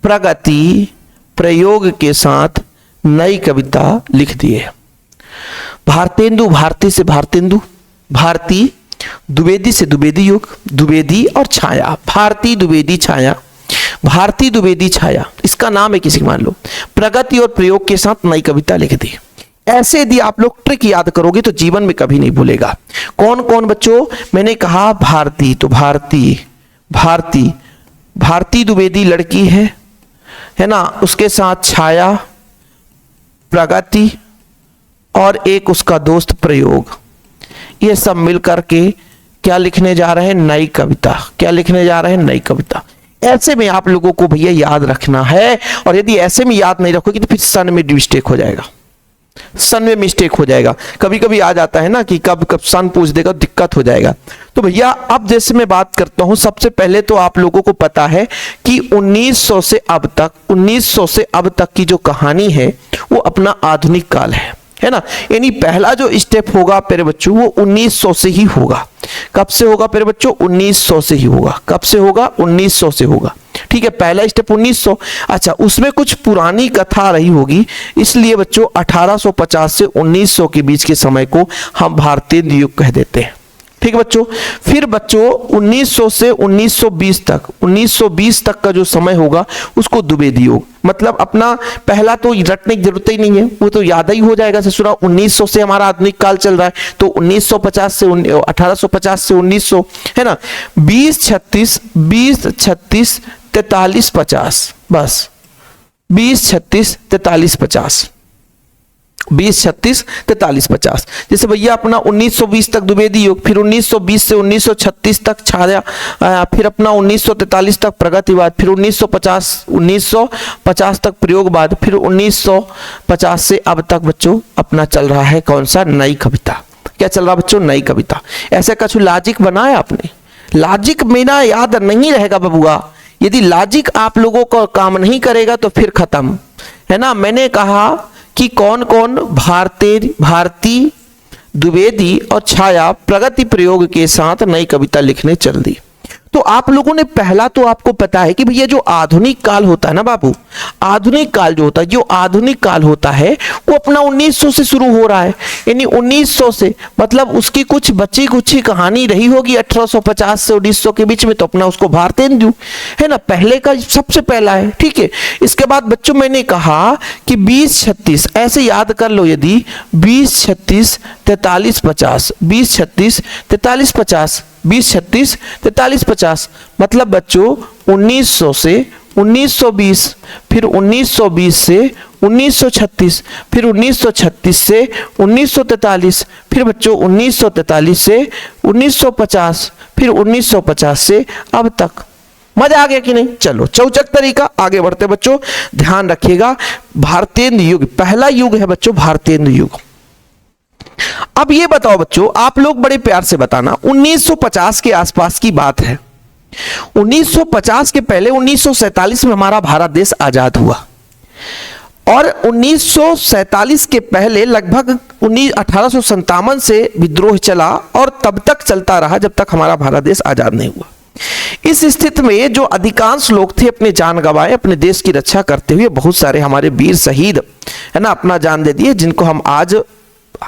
प्रगति, प्रयोग के साथ नई कविता लिख दी है। भारतेंदु, भारती से भारतेंदु, भारती, द्विवेदी से द्विवेदी युग, द्विवेदी और छाया, भारती द्विवेदी छाया, भारती द्विवेदी छाया, इसका नाम है किसी, मान लो। प्रगति और प्रयोग के साथ नई कविता लिख दी। ऐसे यदि आप लोग ट्रिक याद करोगे तो जीवन में कभी नहीं भूलेगा। कौन कौन बच्चों, मैंने कहा भारती, तो भारती, भारती, भारती द्विवेदी लड़की है ना, उसके साथ छाया, प्रगति और एक उसका दोस्त प्रयोग, ये सब मिलकर के क्या लिखने जा रहे हैं, नई कविता। क्या लिखने जा रहे हैं, नई कविता। ऐसे में आप लोगों को भैया याद रखना है, और यदि ऐसे में याद नहीं रखोगे तो फिर सन में मिस्टेक हो जाएगा, सन में मिस्टेक हो जाएगा। कभी कभी आ जाता है ना कि कब कब सन पूछ देगा, दिक्कत हो जाएगा। तो भैया अब जैसे मैं बात करता हूं, सबसे पहले तो आप लोगों को पता है कि 1900 से अब तक, 1900 से अब तक की जो कहानी है वो अपना आधुनिक काल है ना। यानी पहला जो स्टेप होगा प्यारे बच्चों वो 1900 से ही होगा। कब से होगा प्यारे बच्चों, 1900 से ही होगा। कब से होगा, 1900 से होगा, ठीक है। पहला स्टेप 1900। अच्छा, उसमें कुछ पुरानी कथा रही होगी, इसलिए बच्चों 1850 से 1900 के बीच के समय को हम भारतीय युग कह देते हैं, ठीक है बच्चों। फिर बच्चों 1900 से 1920 तक, 1920 तक का जो समय होगा उसको द्विवेदी युग, मतलब अपना पहला तो रटने की जरूरत ही नहीं है, वो तो याद ही हो जाएगा ससुरा। 1900 से हमारा आधुनिक काल चल रहा है, तो 1950 से 1850 से 1900 है ना। 20 36 20 36 43 50, बस 20 36 43 50, 20 36 43 50। जैसे भैया अपना 1920 तक द्विवेदी युग, फिर 1920 से 1936 तक छाया, फिर अपना 1943 तक प्रगतिवाद, फिर 1950 तक प्रयोगवाद, फिर 1950 से अब तक बच्चों अपना चल रहा है कौन सा, नई कविता। क्या चल रहा है बच्चों, नई कविता। ऐसे कुछ लॉजिक बनाया आपने, लॉजिक मेरा याद नहीं रहेगा बबुआ। यदि लॉजिक आप लोगों को काम नहीं करेगा तो फिर खत्म है ना। मैंने कहा कि कौन कौन, भारती द्विवेदी और छाया प्रगति प्रयोग के साथ नई कविता लिखने चल दी। तो आप लोगों ने पहला तो आपको पता है कि भैया जो आधुनिक काल होता है ना बाबू, आधुनिक काल जो होता है, जो आधुनिक काल होता है वो अपना 1900 से शुरू हो रहा है। यानी 1900 से मतलब उसकी कुछ बची कुची कहानी रही होगी 1850 से 1900 के बीच में, तो अपना उसको भारतेंदु है ना, पहले का सबसे पहला है, ठीक है। इसके बाद बच्चों मैंने कहा कि 20 36 ऐसे याद कर लो, यदि 20 36 43 50, 20 36 43 50, 20 36 43 50, मतलब बच्चों 1900 से 1920, फिर 1920 से 1936, फिर 1936 से 1943, फिर बच्चों 1943 से 1950, फिर 1950 से अब तक। मजा आ गया कि नहीं। चलो चौचक तरीका, आगे बढ़ते बच्चों, ध्यान रखिएगा। भारतेंदु युग पहला युग है बच्चों, भारतेंदु युग। अब ये बताओ बच्चों, आप लोग बड़े प्यार से बताना, 1950 के आसपास की बात है। 1950 के पहले 1947 में हमारा भारत देश आजाद हुआ, और 1947 के पहले लगभग 1857 से विद्रोह चला, और तब तक चलता रहा जब तक हमारा भारत देश आजाद नहीं हुआ। इस स्थिति में जो अधिकांश लोग थे अपने जान गंवाए, अपने देश की रक्षा करते हुए। बहुत सारे हमारे वीर शहीद है ना अपना जान दे दिए, जिनको हम आज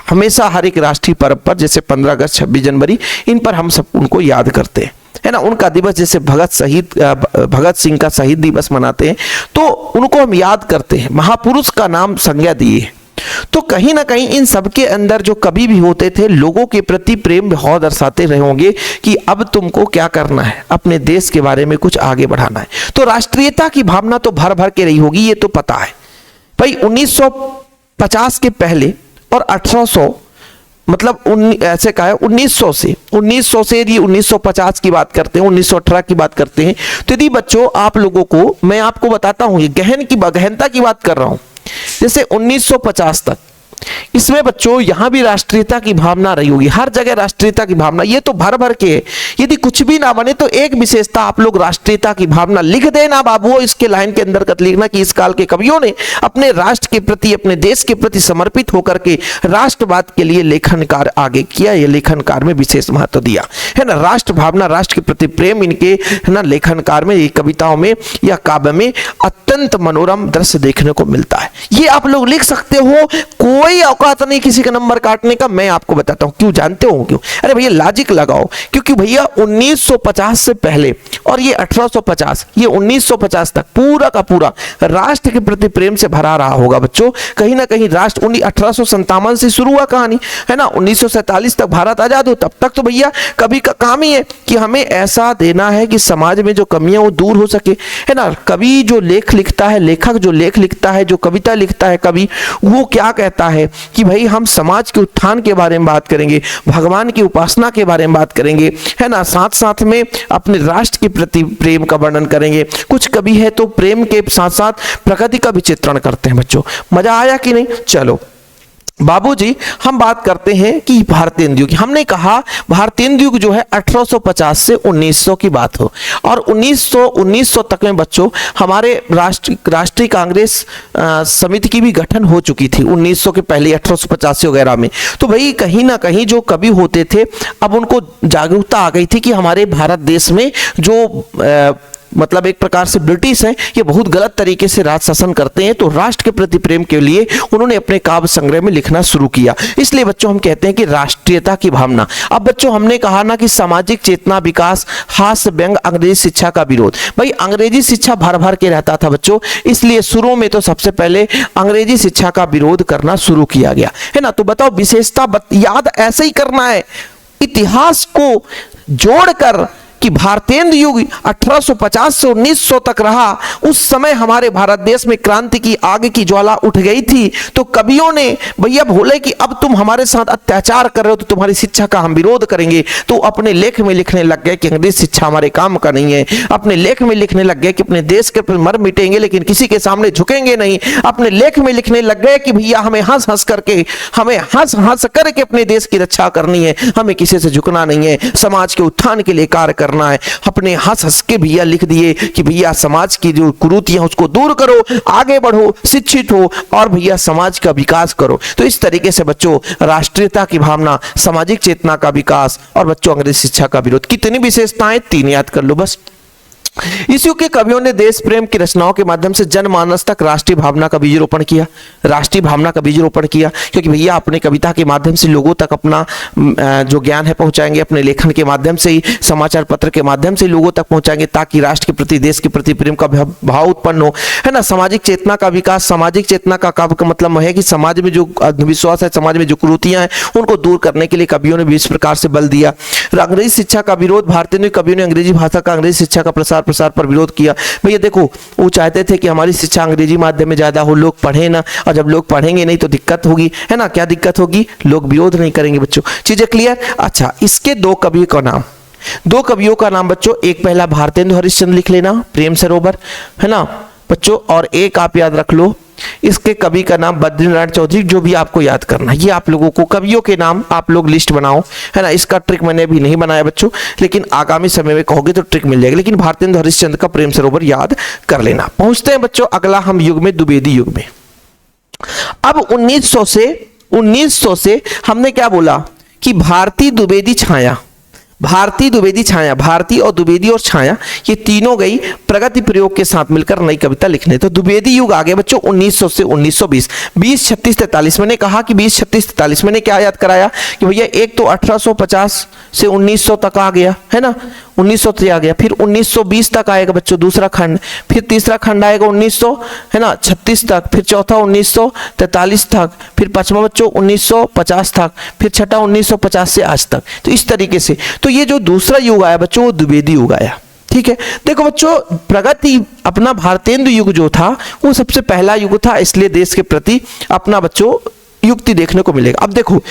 हमेशा हर एक राष्ट्रीय पर्व पर, जैसे 15 अगस्त 26 जनवरी, इन पर हम सब उनको याद करते हैं है ना। उनका दिवस जैसे भगत सिंह का शहीद दिवस मनाते हैं, तो उनको हम याद करते हैं, महापुरुष का नाम संज्ञा दिए। तो कहीं ना कहीं इन सब के अंदर जो कवि भी होते थे लोगों के प्रति प्रेम भाव दर्शाते रहे होंगे कि अब तुमको क्या करना है, अपने देश के बारे में कुछ आगे बढ़ाना है। तो राष्ट्रीयता की भावना तो भर भर के रही होगी, ये तो पता है भाई। 1950 के पहले और 1800 मतलब ऐसे कहा है 1900 से यदि 1950 की बात करते हैं, 1918 की बात करते हैं, तो यदि बच्चों आप लोगों को मैं आपको बताता हूं, ये गहनता की बात कर रहा हूं, जैसे 1950 तक इसमें बच्चों यहां भी राष्ट्रीयता की भावना रही होगी, हर जगह राष्ट्रीयता की भावना, ये तो भर भर के है। यदि कुछ भी ना बने तो एक विशेषता आप लोग राष्ट्रीयता की भावना लिख देना बाबू, इसके लाइन के अंदर लिखना कि इस काल के कवियों ने अपने राष्ट्र के प्रति, अपने देश के प्रति समर्पित होकर के राष्ट्रवाद के लिए लेखन कार्य आगे किया, ये लेखन कार्य में विशेष महत्व दिया है ना। राष्ट्र भावना, राष्ट्र के प्रति प्रेम इनके है ना लेखन कार्य में, कविताओं में या काव्य में अत्यंत मनोरम दृश्य देखने को मिलता है। ये आप लोग लिख सकते हो, कोई औकात नहीं किसी का नंबर काटने का। मैं आपको बताता हूं क्यों, जानते हो क्यों? अरे भैया लॉजिक लगाओ, क्योंकि भैया 1950 से पहले और ये 1850, ये 1950 तक पूरा का पूरा राष्ट्र के प्रति प्रेम से भरा रहा होगा बच्चों। कहीं ना कहीं राष्ट्र 1857 से शुरू हुआ कहानी है ना, 1947 तक भारत आजाद हो, तब तक तो भैया कवि का काम ही है कि हमें ऐसा देना है कि समाज में जो कमियां वो दूर हो सके, है ना। कवि जो लेख लिखता है, लेखक जो लेख लिखता है, जो कविता लिखता है कवि, वो क्या कहता है कि भाई हम समाज के उत्थान के बारे में बात करेंगे, भगवान की उपासना के बारे में बात करेंगे, है ना, साथ साथ में अपने राष्ट्र के प्रति प्रेम का वर्णन करेंगे। कुछ कवि है तो प्रेम के साथ साथ प्रकृति का भी चित्रण करते हैं बच्चों। मजा आया कि नहीं? चलो बाबूजी हम बात करते हैं कि भारतेंदु की। हमने कहा भारतेंदु जो है 1850 से 1900 की बात हो, और 1900 तक में बच्चों हमारे राष्ट्रीय कांग्रेस समिति की भी गठन हो चुकी थी 1900 के पहले, 1885 वगैरह में। तो भाई कहीं ना कहीं जो कवि होते थे अब उनको जागरूकता आ गई थी कि हमारे भारत देश में जो मतलब एक प्रकार से ब्रिटिश हैं, ये बहुत गलत तरीके से राज शासन करते हैं। तो राष्ट्र के प्रति प्रेम के लिए उन्होंने अपने काव्य संग्रह में लिखना शुरू किया। इसलिए बच्चों हम कहते हैं कि राष्ट्रीयता की भावना। अब बच्चों हमने कहा ना कि सामाजिक चेतना, विकास, हास्य, व्यंग, अंग्रेजी शिक्षा का विरोध। भाई अंग्रेजी शिक्षा भर भर के रहता था बच्चों, इसलिए शुरू में तो सबसे पहले अंग्रेजी शिक्षा का विरोध करना शुरू किया गया, है ना। तो बताओ विशेषता याद ऐसे ही करना है, इतिहास को जोड़कर कि भारतेंदु युग 1850 से 1900 तक रहा। उस समय हमारे भारत देश में क्रांति की आग की ज्वाला उठ गई थी। तो कवियों ने भैया बोले कि अब तुम हमारे साथ अत्याचार कर रहे हो तो तुम्हारी शिक्षा का हम विरोध करेंगे। तो अपने लेख में लिखने लग गए कि अंग्रेजी शिक्षा हमारे काम का नहीं है। अपने लेख में लिखने लग गए कि अपने देश के मर मिटेंगे लेकिन किसी के सामने झुकेंगे नहीं। अपने लेख में लिखने लग गए कि भैया हमें हंस हंस करके अपने देश की रक्षा करनी है, हमें किसी से झुकना नहीं है, समाज के उत्थान के लिए कार्य करना है। अपने हंस हंस के भैया लिख दिए कि भैया समाज की जो कुरीतियां उसको दूर करो, आगे बढ़ो, शिक्षित हो और भैया समाज का विकास करो। तो इस तरीके से बच्चों राष्ट्रीयता की भावना, सामाजिक चेतना का विकास और बच्चों अंग्रेजी शिक्षा का विरोध, कितनी विशेषताएं, 3 याद कर लो बस। इस युग के कवियों ने देश प्रेम की रचनाओं के माध्यम से जनमानस तक राष्ट्रीय भावना का बीज रोपण किया, राष्ट्रीय भावना का बीज रोपण किया। क्योंकि भैया अपने कविता के माध्यम से लोगों तक अपना जो ज्ञान है पहुंचाएंगे, अपने लेखन के माध्यम से ही, समाचार पत्र के माध्यम से लोगों तक पहुंचाएंगे ताकि राष्ट्र के प्रति, देश के प्रति प्रेम का भाव उत्पन्न हो, है ना। सामाजिक चेतना का विकास, सामाजिक चेतना का मतलब है कि समाज में जो अंधविश्वास है, समाज में जो कुरीतियां हैं उनको दूर करने के लिए कवियों ने भी इस प्रकार से बल दिया। अंग्रेजी शिक्षा का विरोध, भारतीय कवियों ने अंग्रेजी भाषा का, अंग्रेजी शिक्षा का प्रसार पर विरोध किया। भैया देखो वो चाहते थे कि हमारी शिक्षा अंग्रेजी माध्यम में ज्यादा हो, लोग पढ़े ना, और जब लोग पढ़ेंगे नहीं तो दिक्कत होगी, है ना। क्या दिक्कत होगी? लोग विरोध नहीं करेंगे बच्चों। चीजें क्लियर? अच्छा, इसके 2 कवियों का नाम, 2 कवियों का नाम बच्चों, एक पहला भारतेंदु हरिश्चंद्र लिख लेना, प्रेम सरोवर, है ना बच्चों, और एक आप याद रख लो इसके कवि का नाम बद्रीनारायण चौधरी, जो भी आपको याद करना। ये आप लोगों को कवियों के नाम आप लोग लिस्ट बनाओ, है ना। इसका ट्रिक मैंने अभी नहीं बनाया बच्चों, लेकिन आगामी समय में कहोगे तो ट्रिक मिल जाएगी। लेकिन भारतेंदु हरिश्चंद्र का प्रेम सरोवर याद कर लेना। पहुंचते हैं बच्चों अगला हम युग में, द्विवेदी युग में। अब 1900 से हमने क्या बोला कि भारतीय द्विवेदी छाया, भारती द्विवेदी छाया, भारती और द्विवेदी और छाया ये तीनों गई प्रगति प्रयोग के साथ मिलकर नई कविता लिखने। तो द्विवेदी युग आ गया बच्चों 1900 से 1920, 20, 36, 43। मैंने कहा कि 20, 36, 43 मैंने क्या याद कराया कि भैया एक तो 1850 से 1900 तक आ गया है ना, 1900 तक आ गया, फिर 1920 तक आएगा बच्चों दूसरा खंड, फिर तीसरा खंड आएगा 1900 है ना 36 तक, फिर चौथा 1943 तक, फिर पांचवा बच्चों 1950 तक, फिर छठा 1950 से आज तक। तो इस तरीके से तो ये जो दूसरा युग आया बच्चों वो द्विवेदी युग आया। ठीक है, देखो बच्चों प्रगति अपना भारतेंदु युग जो था वो सबसे पहला युग था, इसलिए देश के प्रति अपना बच्चों युक्ति देखने को मिलेगा। अब देखो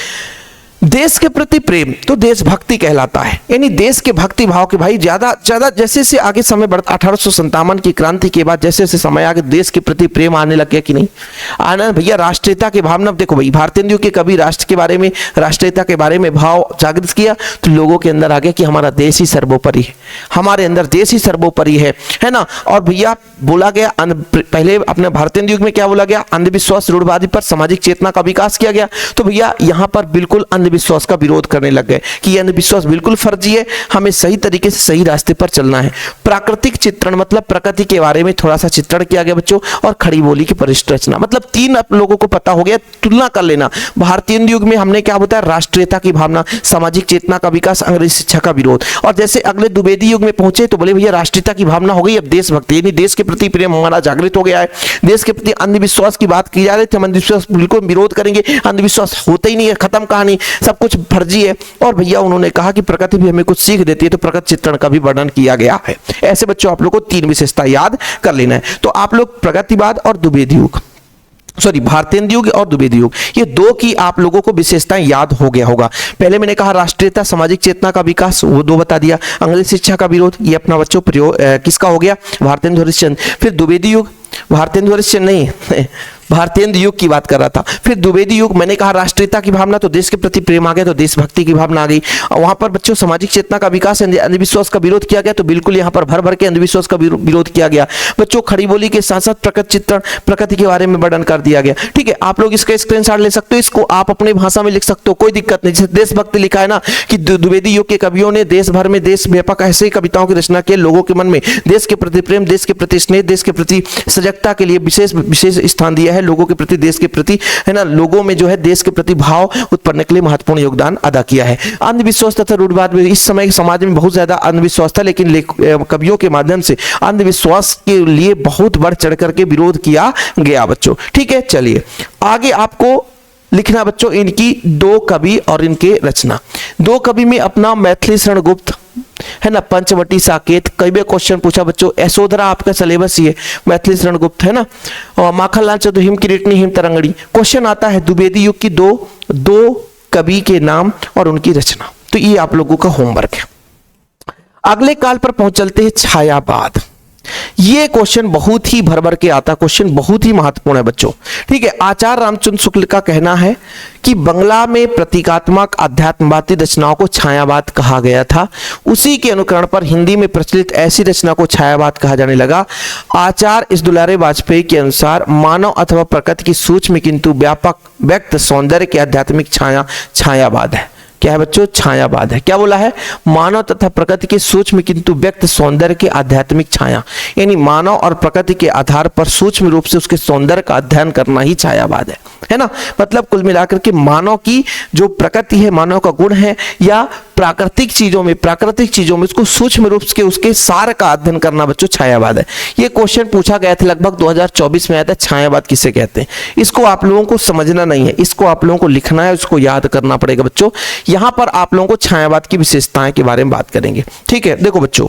देश के प्रति प्रेम तो देशभक्ति कहलाता है, यानी देश के भक्ति भाव के भाई ज्यादा ज्यादा जैसे जैसे आगे समय बढ़ता 1857 की क्रांति के बाद जैसे जैसे समय आगे देश के प्रति प्रेम आने लग गया कि नहीं आना भैया। राष्ट्रीयता की भावना देखो भाई भारतेंदु के कभी राष्ट्र के बारे में राष्ट्रीयता के बारे में भाव जागृत किया तो लोगों के अंदर आ गया कि हमारा देश ही सर्वोपरि है, हमारे अंदर देश ही सर्वोपरि है ना। और भैया बोला गया पहले अपने भारतेंदु युग में क्या बोला गया, अंधविश्वास रूढ़वादी पर सामाजिक चेतना का विकास किया गया। तो भैया यहाँ पर बिल्कुल अंधविश्वास का विरोध करने लग गए कि यह अंधविश्वास बिल्कुल फर्जी है, हमें सही तरीके से सही रास्ते पर चलना है। प्राकृतिक चित्रण मतलब प्रकृति के बारे में थोड़ा सा चित्रण किया गया बच्चों, और खड़ी बोली की परिष्ठ रचना, मतलब तीन आप लोगों को पता हो गया। तुलना कर लेना, भारतीय युग में हमने क्या बताया, राष्ट्रीयता की भावना, सामाजिक चेतना का विकास, अंग्रेजी शिक्षा का विरोध। और जैसे अगले द्विवेदी युग में पहुंचे तो बोले भैया राष्ट्रीयता की भावना हो गई, अब देशभक्ति यानी देश के प्रति प्रेम हमारा जागृत हो गया है। देश के प्रति अंधविश्वास की बात की जा रही थी, हम अंधविश्वास बिल्कुल विरोध करेंगे, अंधविश्वास होता ही नहीं है, खत्म कहानी, सब कुछ फर्जी है। और भैया उन्होंने कहा कि प्रकृति भी हमें कुछ सीख देती है, तो प्रकृति चित्रण का भी वर्णन किया गया है। ऐसे बच्चों आप लोग को तीन विशेषता याद कर लेना है। तो आप लोग प्रगतिवाद और द्विवेदी युग, सॉरी भारतेंदु युग और द्विवेदी युग, ये दो की आप लोगों को विशेषताएं याद हो गया होगा। पहले मैंने कहा राष्ट्रीयता सामाजिक चेतना का विकास, वो दो बता दिया। अंग्रेजी शिक्षा का विरोध, ये अपना बच्चों प्रयोग किसका हो गया, भारतेंदु हरिश्चंद्र। फिर द्विवेदी युग, भारतेंदु हरिश्चंद्र नहीं भारतेंदु युग की बात कर रहा था। फिर द्विवेदी युग मैंने कहा राष्ट्रीयता की भावना, तो देश के प्रति प्रेम आ गया, तो देशभक्ति की भावना आ गई। वहां पर बच्चों सामाजिक चेतना का विकास, अंधविश्वास का विरोध किया गया, तो बिल्कुल यहाँ पर भर भर के अंधविश्वास का विरोध किया गया। बच्चों खड़ी बोली के साथ साथ प्रकृति चित्रण, प्रकृति के बारे में वर्णन कर दिया गया। ठीक है, आप लोग इसका स्क्रीनशॉट ले सकते हो, इसको आप अपनी भाषा में लिख सकते हो, कोई दिक्कत नहीं। जैसे देशभक्ति लिखा है ना कि द्विवेदी युग के कवियों ने देश भर में देश व्यापक ऐसे ही कविताओं की रचना की, लोगों के मन में देश के प्रति प्रेम, देश के प्रति स्नेह, देश के प्रति सजगता के लिए विशेष स्थान दिया है, लोगों के प्रति देश के प्रति है ना, लोगों में जो है देश के प्रति भाव उत्पन्न के लिए महत्वपूर्ण योगदान अदा किया है। अंधविश्वास तथा रूढ़वाद में इस समय समाज में बहुत ज्यादा अंधविश्वास था, लेकिन कवियों के माध्यम से अंधविश्वास के लिए बहुत बढ़ चढ़ करके विरोध किया गया बच्चों। ठीक है, चलिए आगे आपको लिखना बच्चों इनकी दो कवि और इनके रचना। दो कवि में अपना मैथिली शरण गुप्त है ना, पंचवटी साकेत, कई बार क्वेश्चन पूछा बच्चों, यशोधरा आपका सिलेबस ही है, मैथिली शरण गुप्त है ना, और माखनलाल चतुर, हिम किरीटनी, हिम तरंगड़ी। क्वेश्चन आता है द्विवेदी युग की दो कवि के नाम और उनकी रचना, तो ये आप लोगों का होमवर्क है। अगले काल पर पहुंच चलते हैं छायावाद। ये क्वेश्चन बहुत ही भर भर के आता, क्वेश्चन बहुत ही महत्वपूर्ण है बच्चों। ठीक है, आचार्य रामचंद्र शुक्ल का कहना है कि बंगला में प्रतीकात्मक अध्यात्मवादी रचनाओं को छायावाद कहा गया था, उसी के अनुकरण पर हिंदी में प्रचलित ऐसी रचना को छायावाद कहा जाने लगा। आचार्य इस दुलारे वाजपेयी के अनुसार मानव अथवा प्रकृति की सूक्ष्म किंतु व्यापक व्यक्त सौंदर्य के आध्यात्मिक छायावाद है। क्या है बच्चों, छायावाद है। क्या बोला है, मानव तथा प्रकृति के सूक्ष्म किंतु व्यक्त सौंदर्य के आध्यात्मिक छाया, यानी मानव और प्रकृति के आधार पर सूक्ष्म रूप से उसके सौंदर्य का अध्ययन करना ही छायावाद है ना। मतलब कुल मिलाकर के मानव की जो प्रकृति है, मानव का गुण है, या प्राकृतिक चीजों में उसको सूक्ष्म रूप से उसके सार का अध्ययन करना बच्चों छायावाद है। ये क्वेश्चन पूछा गया था लगभग 2024 में आया था, छायावाद किसे कहते हैं। इसको आप लोगों को समझना नहीं है, इसको आप लोगों को लिखना है, उसको याद करना पड़ेगा बच्चों। यहां पर आप लोगों को छायावाद की विशेषताएं के बारे में बात करेंगे। ठीक है, देखो बच्चों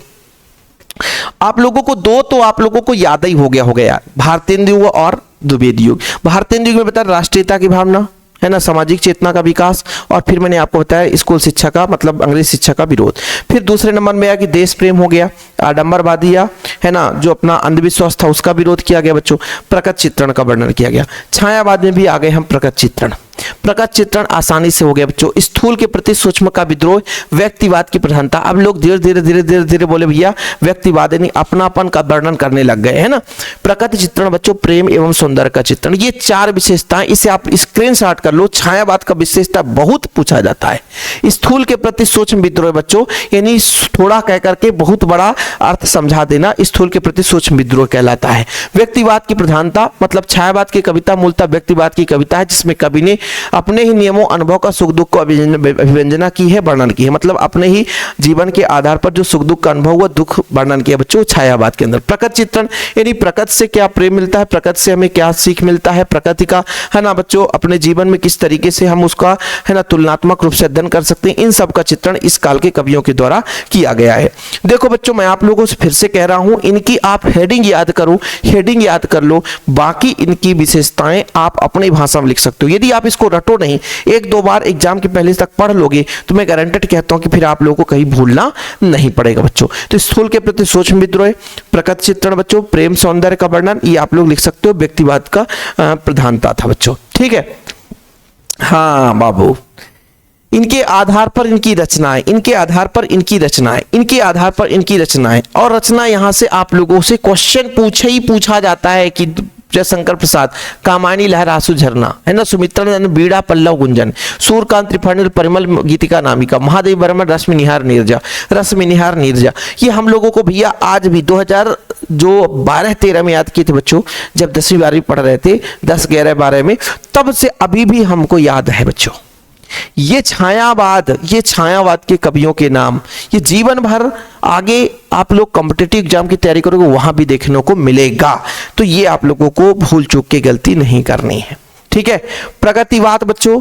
आप लोगों को दो तो आप लोगों को याद ही हो गया यार, भारतेंदु युग और द्विवेदी युग। भारतेंदु युग में बताया राष्ट्रीयता की भावना है ना, सामाजिक चेतना का विकास, और फिर मैंने आपको बताया स्कूल शिक्षा का मतलब अंग्रेजी शिक्षा का विरोध। फिर दूसरे नंबर में आया कि देश प्रेम हो गया, आडंबरवादी है ना, जो अपना अंधविश्वास था उसका विरोध किया गया बच्चों। प्रकृति चित्रण का वर्णन किया गया। छायावाद में भी आ गए हम प्रकृति चित्रण। प्रगत चित्रण आसानी से हो गया बच्चों। स्थूल के प्रति सूक्ष्म का विद्रोह, व्यक्तिवाद की प्रधानता। अब लोग धीरे धीरे धीरे धीरे धीरे बोले भैया व्यक्तिवाद यानी अपनापन का वर्णन करने लग गए, है ना। प्रगत चित्रण बच्चों प्रेम एवं सौंदर्य का चित्रण। ये 4 विशेषताएं, इसे आप स्क्रीनशॉट कर लो। छायावाद का विशेषता बहुत पूछा जाता है। स्थूल के प्रति सूक्ष्म विद्रोह बच्चों यानी थोड़ा कह करके बहुत बड़ा अर्थ समझा देना, स्थूल के प्रति सूक्ष्म विद्रोह कहलाता है। व्यक्तिवाद की प्रधानता मतलब छायावाद की कविता मूलतः व्यक्तिवाद की कविता है, जिसमें कवि ने अपने ही नियमों अनुभव का सुख दुख को अभिव्यंजना की है, वर्णन की है। मतलब अपने ही जीवन के आधार पर जो सुख दुख का अनुभव हुआ, दुख वर्णन किया बच्चों छायावाद के अंदर। प्रकृति चित्रण यानी प्रकृति से क्या प्रेम मिलता है, प्रकृति से हमें क्या सीख मिलता है, प्रकृति का है ना बच्चों अपने जीवन में किस तरीके से हम उसका है ना तुलनात्मक रूप से अध्ययन कर सकते हैं, इन सब का चित्रण इस काल के कवियों के द्वारा किया गया है। देखो बच्चों मैं आप लोगों से फिर से कह रहा हूं, इनकी आप हेडिंग याद करो, हेडिंग याद कर लो, बाकी इनकी विशेषताएं आप अपनी भाषा में लिख सकते हो। यदि आप इसको रटो नहीं, 1-2 बार एग्जाम के पहले तक पढ़ लोगे तो मैं गारंटेड कहता हूं कि फिर आप लोगों को कहीं भूलना नहीं पड़ेगा बच्चों। तो स्थूल के प्रति सूक्ष्म विद्रोह, प्रकृति चित्रण बच्चों, प्रेम सौंदर्य का वर्णन, ये आप लोग लिख सकते हो। व्यक्तिवाद का प्रधानता था बच्चों, ठीक है। हाँ बाबू, इनके आधार पर इनकी रचनाएं, इनके आधार पर इनकी रचनाएं, इनके आधार पर इनकी रचनाएं। और रचना यहां से आप लोगों से क्वेश्चन पूछा जाता है कि जयशंकर प्रसाद, कामायनी लहर आंसू झरना, है ना, सुमित्रानंद बीड़ा पल्लव गुंजन, सूर्यकांत त्रिफणिल परिमल गीतिका नामिका, महादेव बर्मन रश्मि निहार नीरजा। ये हम लोगों को भैया आज भी 2012-13 में याद किए थे बच्चों, जब 10वीं 12वीं पढ़ रहे थे, 10, 11, 12 में, तब से अभी भी हमको याद है बच्चों। ये छायावाद के कवियों के नाम, ये जीवन भर आगे आप लोग कॉम्पिटिटिव एग्जाम की तैयारी करोगे वहां भी देखने को मिलेगा। तो ये आप लोगों को भूल चूक के गलती नहीं करनी है, ठीक है। प्रगतिवाद बच्चों,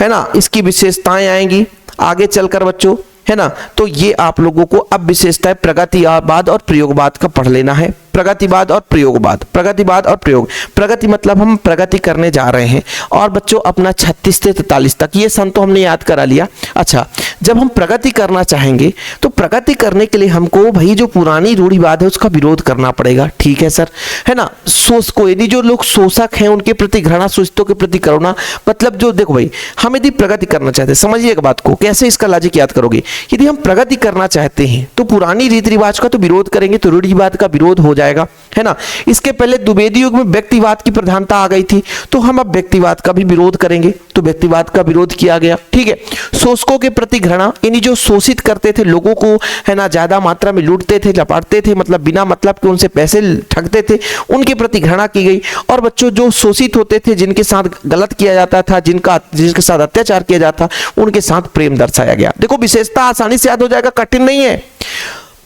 है ना, इसकी विशेषताएं आएंगी आगे चलकर बच्चों, है ना। तो ये आप लोगों को अब विशेषताएं प्रगतिवाद और प्रयोगवाद का पढ़ लेना है। प्रगतिवाद और प्रयोगवाद, प्रगतिवाद और प्रयोग। प्रगति मतलब हम प्रगति करने जा रहे हैं, और बच्चों अपना 36 से 43 तक ये सन तो हमने याद करा लिया। अच्छा, जब हम प्रगति करना चाहेंगे तो प्रगति करने के लिए हमको भाई जो पुरानी रूढ़िवाद है उसका विरोध करना पड़ेगा, ठीक है सर, है ना। यदि जो लोग शोषक हैं उनके प्रति घृणा, शोषितों के प्रति करुणा, मतलब जो देखो भाई हम यदि प्रगति करना चाहते हैं, समझिए एक बात को, कैसे इसका लॉजिक याद करोगे। यदि हम प्रगति करना चाहते हैं तो पुरानी रीति रिवाज का तो विरोध करेंगे, तो रूढ़िवाद का विरोध हो जाएगा, है ना। इसके पहले द्विवेदी युग में व्यक्तिवाद की प्रधानता आ गई थी, तो हम अब व्यक्तिवाद का भी विरोध करेंगे, तो व्यक्तिवाद का विरोध किया गया, ठीक है। शोषकों के प्रति घृणा, यानी जो शोषित करते थे लोगों को, है ना, ज्यादा मात्रा में लूटते थे, लपाटते थे, मतलब बिना मतलब के उनसे पैसे ठगते थे, उनके प्रति घृणा की गई। और बच्चों जो शोषित होते थे, जिनके साथ गलत किया जाता था, जिनके साथ अत्याचार किया जाता, उनके साथ प्रेम दर्शाया गया। देखो विशेषता आसानी से याद हो जाएगा, कठिन नहीं है।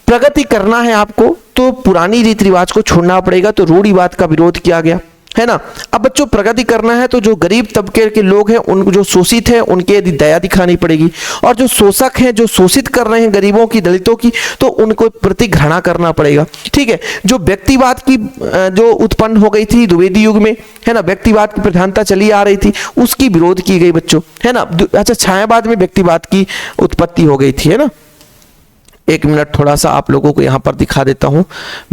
प्रगति करना है आपको तो पुरानी रीति रिवाज को छोड़ना पड़ेगा, तो रूढ़िवाद का विरोध किया गया, है ना। अब बच्चों प्रगति करना है तो जो गरीब तबके के लोग हैं, उनको जो शोषित हैं उनके यदि दया दिखानी पड़ेगी, और जो शोषक हैं जो शोषित कर रहे हैं गरीबों की, दलितों की, तो उनको प्रति घृणा करना पड़ेगा, ठीक है। जो व्यक्तिवाद की जो उत्पन्न हो गई थी द्विवेदी युग में, है ना, व्यक्तिवाद की प्रधानता चली आ रही थी, उसकी विरोध की गई बच्चों, है ना। अच्छा, छायावाद में व्यक्तिवाद की उत्पत्ति हो गई थी, है ना। एक मिनट थोड़ा सा आप लोगों को यहां पर दिखा देता हूं।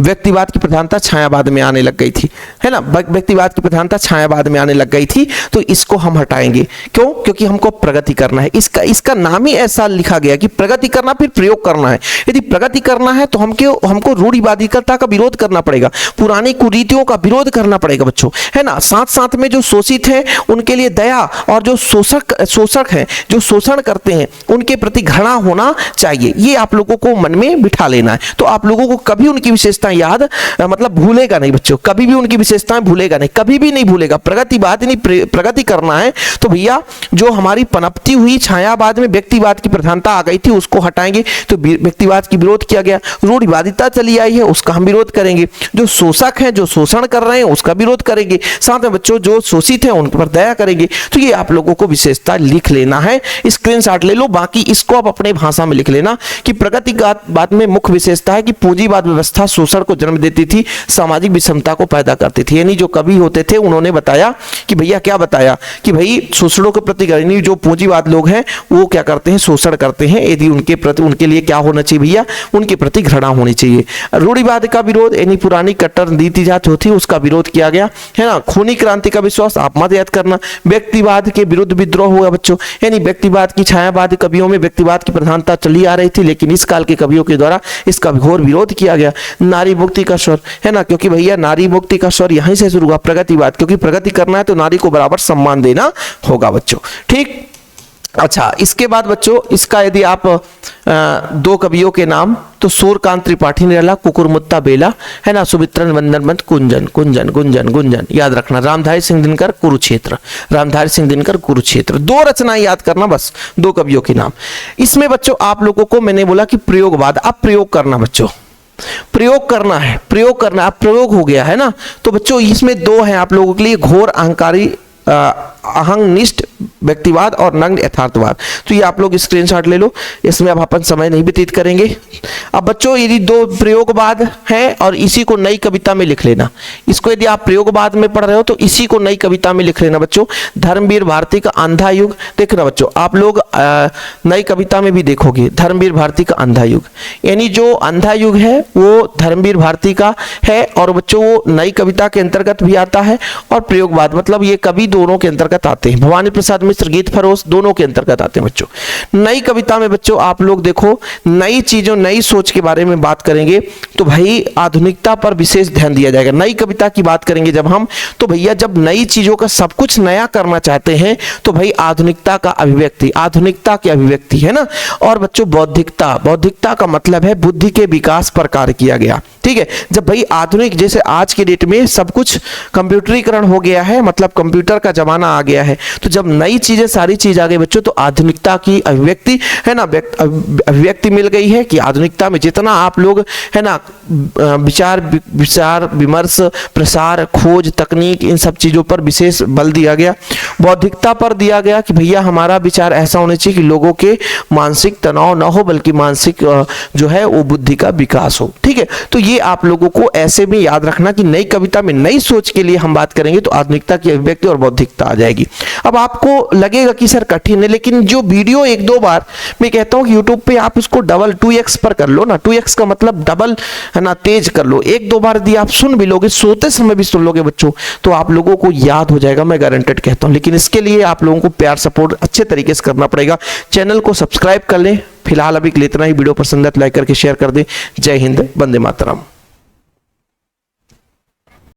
व्यक्तिवाद की प्रधानता छायावाद में आने लग गई थी, है ना, व्यक्तिवाद की प्रधानता छायावाद में आने लग गई थी, तो इसको हम हटाएंगे। क्यों? क्योंकि हमको प्रगति करना है। इसका नाम ही ऐसा लिखा गया कि प्रगति करना फिर प्रयोग करना है। यदि प्रगति करना है तो हमको रूढ़िवादिकता का विरोध करना पड़ेगा, पुरानी कुरीतियों का विरोध करना पड़ेगा बच्चों, है ना। साथ साथ में जो शोषित है उनके लिए दया, और जो शोषक है जो शोषण करते हैं उनके प्रति घृणा होना चाहिए। ये आप लोगों को मन में बिठा लेना है, तो आप लोगों को कभी उनकी विशेषताएं याद मतलब भूलेगा नहीं बच्चों, कभी भी उनकी विशेषताएं भूलेगा नहीं, कभी भी नहीं भूलेगा। प्रगतिवाद नहीं, प्रगति करना है तो भैया जो हमारी पनपती हुई छायावाद में व्यक्तिवाद की प्रधानता आ गई थी उसको हटाएंगे, तो व्यक्तिवाद की विरोध किया गया। रूढ़िवादिता चली आई है उसका हम विरोध करेंगे। जो शोषक हैं जो शोषण कर रहे हैं उसका विरोध करेंगे। साथ में बच्चों जो शोषित हैं उन पर दया करेंगे। तो ये आप लोगों को विशेषता लिख लेना है, स्क्रीनशॉट ले लो, बाकी इसको आप अपने भाषा में लिख लेना कि प्रगति पूंजीवाद में मुख्य विशेषता है कि पूंजीवाद व्यवस्था शोषण को जन्म देती थी, सामाजिक विषमता को पैदा करती थी। यानी जो कवि होते थे उन्होंने बताया कि भैया क्या बताया कि भाई शोषणों के प्रति, यानी जो पूंजीवाद लोग हैं वो क्या करते हैं, शोषण करते हैं। यदि उनके प्रति, उनके लिए क्या होना चाहिए भैया, उनके प्रति घृणा होनी चाहिए। रूढ़िवाद का विरोध, यानी पुरानी कट्टर नीति जो थी उसका विरोध किया गया, है ना। खूनी क्रांति का विश्वास, आप मत याद करना। व्यक्तिवाद के विरुद्ध विद्रोह हुआ बच्चों, यानी व्यक्तिवाद की छायावादी कवियों में व्यक्तिवाद की प्रधानता चली आ रही थी, लेकिन इस काल के कवियों के द्वारा इसका घोर विरोध किया गया। नारी मुक्ति का स्वर, है ना, क्योंकि भैया नारी मुक्ति का स्वर यहीं से शुरू हुआ। प्रगतिवाद, क्योंकि प्रगति करना है तो नारी को बराबर सम्मान देना होगा बच्चों, ठीक। अच्छा, इसके बाद बच्चों इसका यदि आप दो कवियों के नाम, तो सूर्यकांत त्रिपाठी निराला, कुकुरमुत्ता बेला, है ना, सुमित्रन वंदनमत कुंजन कुंजन गुंजन गुंजन, याद रखना। रामधारी सिंह दिनकर कुरुक्षेत्र, रामधारी सिंह दिनकर कुरुक्षेत्र। दो रचनाएं याद करना बस, दो कवियों के नाम। इसमें बच्चों आप लोगों को मैंने बोला कि प्रयोगवाद, अब प्रयोग करना बच्चों, प्रयोग करना है, प्रयोग करना। अब प्रयोग हो गया है ना, तो बच्चों इसमें दो हैं आप लोगों के लिए, घोर अहंकारी अहंनिष्ठ व्यक्तिवाद और नग्न यथार्थवाद। तो ये आप लोग स्क्रीनशॉट ले लो, इसमें अब अपन समय नहीं व्यतीत करेंगे। अब बच्चों यदि दो प्रयोगवाद हैं और इसी को नई कविता में लिख लेना, इसको यदि आप प्रयोगवाद में पढ़ रहे हो तो इसी को नई कविता में लिख लेना बच्चों। धर्मवीर भारती का अंधा युग, देखना बच्चों आप लोग नई कविता में भी देखोगे धर्मवीर भारती का अंधा युग, यानी जो अंधा युग है वो धर्मवीर भारती का है, और बच्चों वो नई कविता के अंतर्गत भी आता है, और प्रयोगवाद मतलब ये कवि दोनों के अंतर्गत आते हैं। भवानी प्रसाद मिश्र, गीत फरोश दोनों के अंतर्गत आते हैं बच्चों। नई कविता में बच्चों आप लोग देखो नई चीजों, नई सोच के बारे में बात करेंगे तो भाई आधुनिकता पर विशेष ध्यान दिया जाएगा। नई कविता की बात करेंगे जब हम, तो भैया जब नई चीजों का सब कुछ नया करना चाहते हैं तो भाई आधुनिकता का अभिव्यक्ति, आधुनिकता की अभिव्यक्ति, है ना। और बच्चों बौद्धिकता, बौद्धिकता का मतलब है बुद्धि के विकास पर कार्य किया गया, ठीक है। जब भाई आधुनिक, जैसे आज के डेट में सब कुछ कंप्यूटरीकरण हो गया है, मतलब कंप्यूटर का जमाना आ गया है, तो जब नई चीजें, सारी चीज आ गई बच्चों, तो आधुनिकता की अभिव्यक्ति, है ना, अभिव्यक्ति मिल गई है कि आधुनिकता में जितना आप लोग, है ना, विचार विमर्श, प्रसार, खोज, तकनीक, इन सब चीजों पर विशेष बल दिया गया। बौद्धिकता पर दिया गया कि भैया हमारा विचार ऐसा होना चाहिए कि लोगों के मानसिक तनाव ना हो, बल्कि मानसिक जो है वो बुद्धि का विकास हो, ठीक है। तो ये आप लोगों को ऐसे में याद रखना कि नई कविता में नई सोच के लिए हम बात करेंगे तो आधुनिकता की अभिव्यक्ति और बौद्धिकता आ जाएगी। अब आपको लगेगा कि सर कठिन है, लेकिन जो वीडियो एक दो बार मैं कहता हूं कि YouTube पे आप इसको डबल 2x पर कर लो ना, 2x का मतलब डबल, है ना, तेज कर लो। एक दो बार यदि आप सुन भी लोगे, सोते समय भी सुन लोगे बच्चों, तो आप लोगों को याद हो जाएगा, मैं गारंटेड कहता हूं। लेकिन इसके लिए आप लोगों को प्यार सपोर्ट अच्छे तरीके से करना पड़ेगा। चैनल को सब्सक्राइब कर लें। फिलहाल अभी के लिए इतना ही। वीडियो पसंद है तो लाइक करके शेयर कर दें। जय हिंद, वंदे मातरम।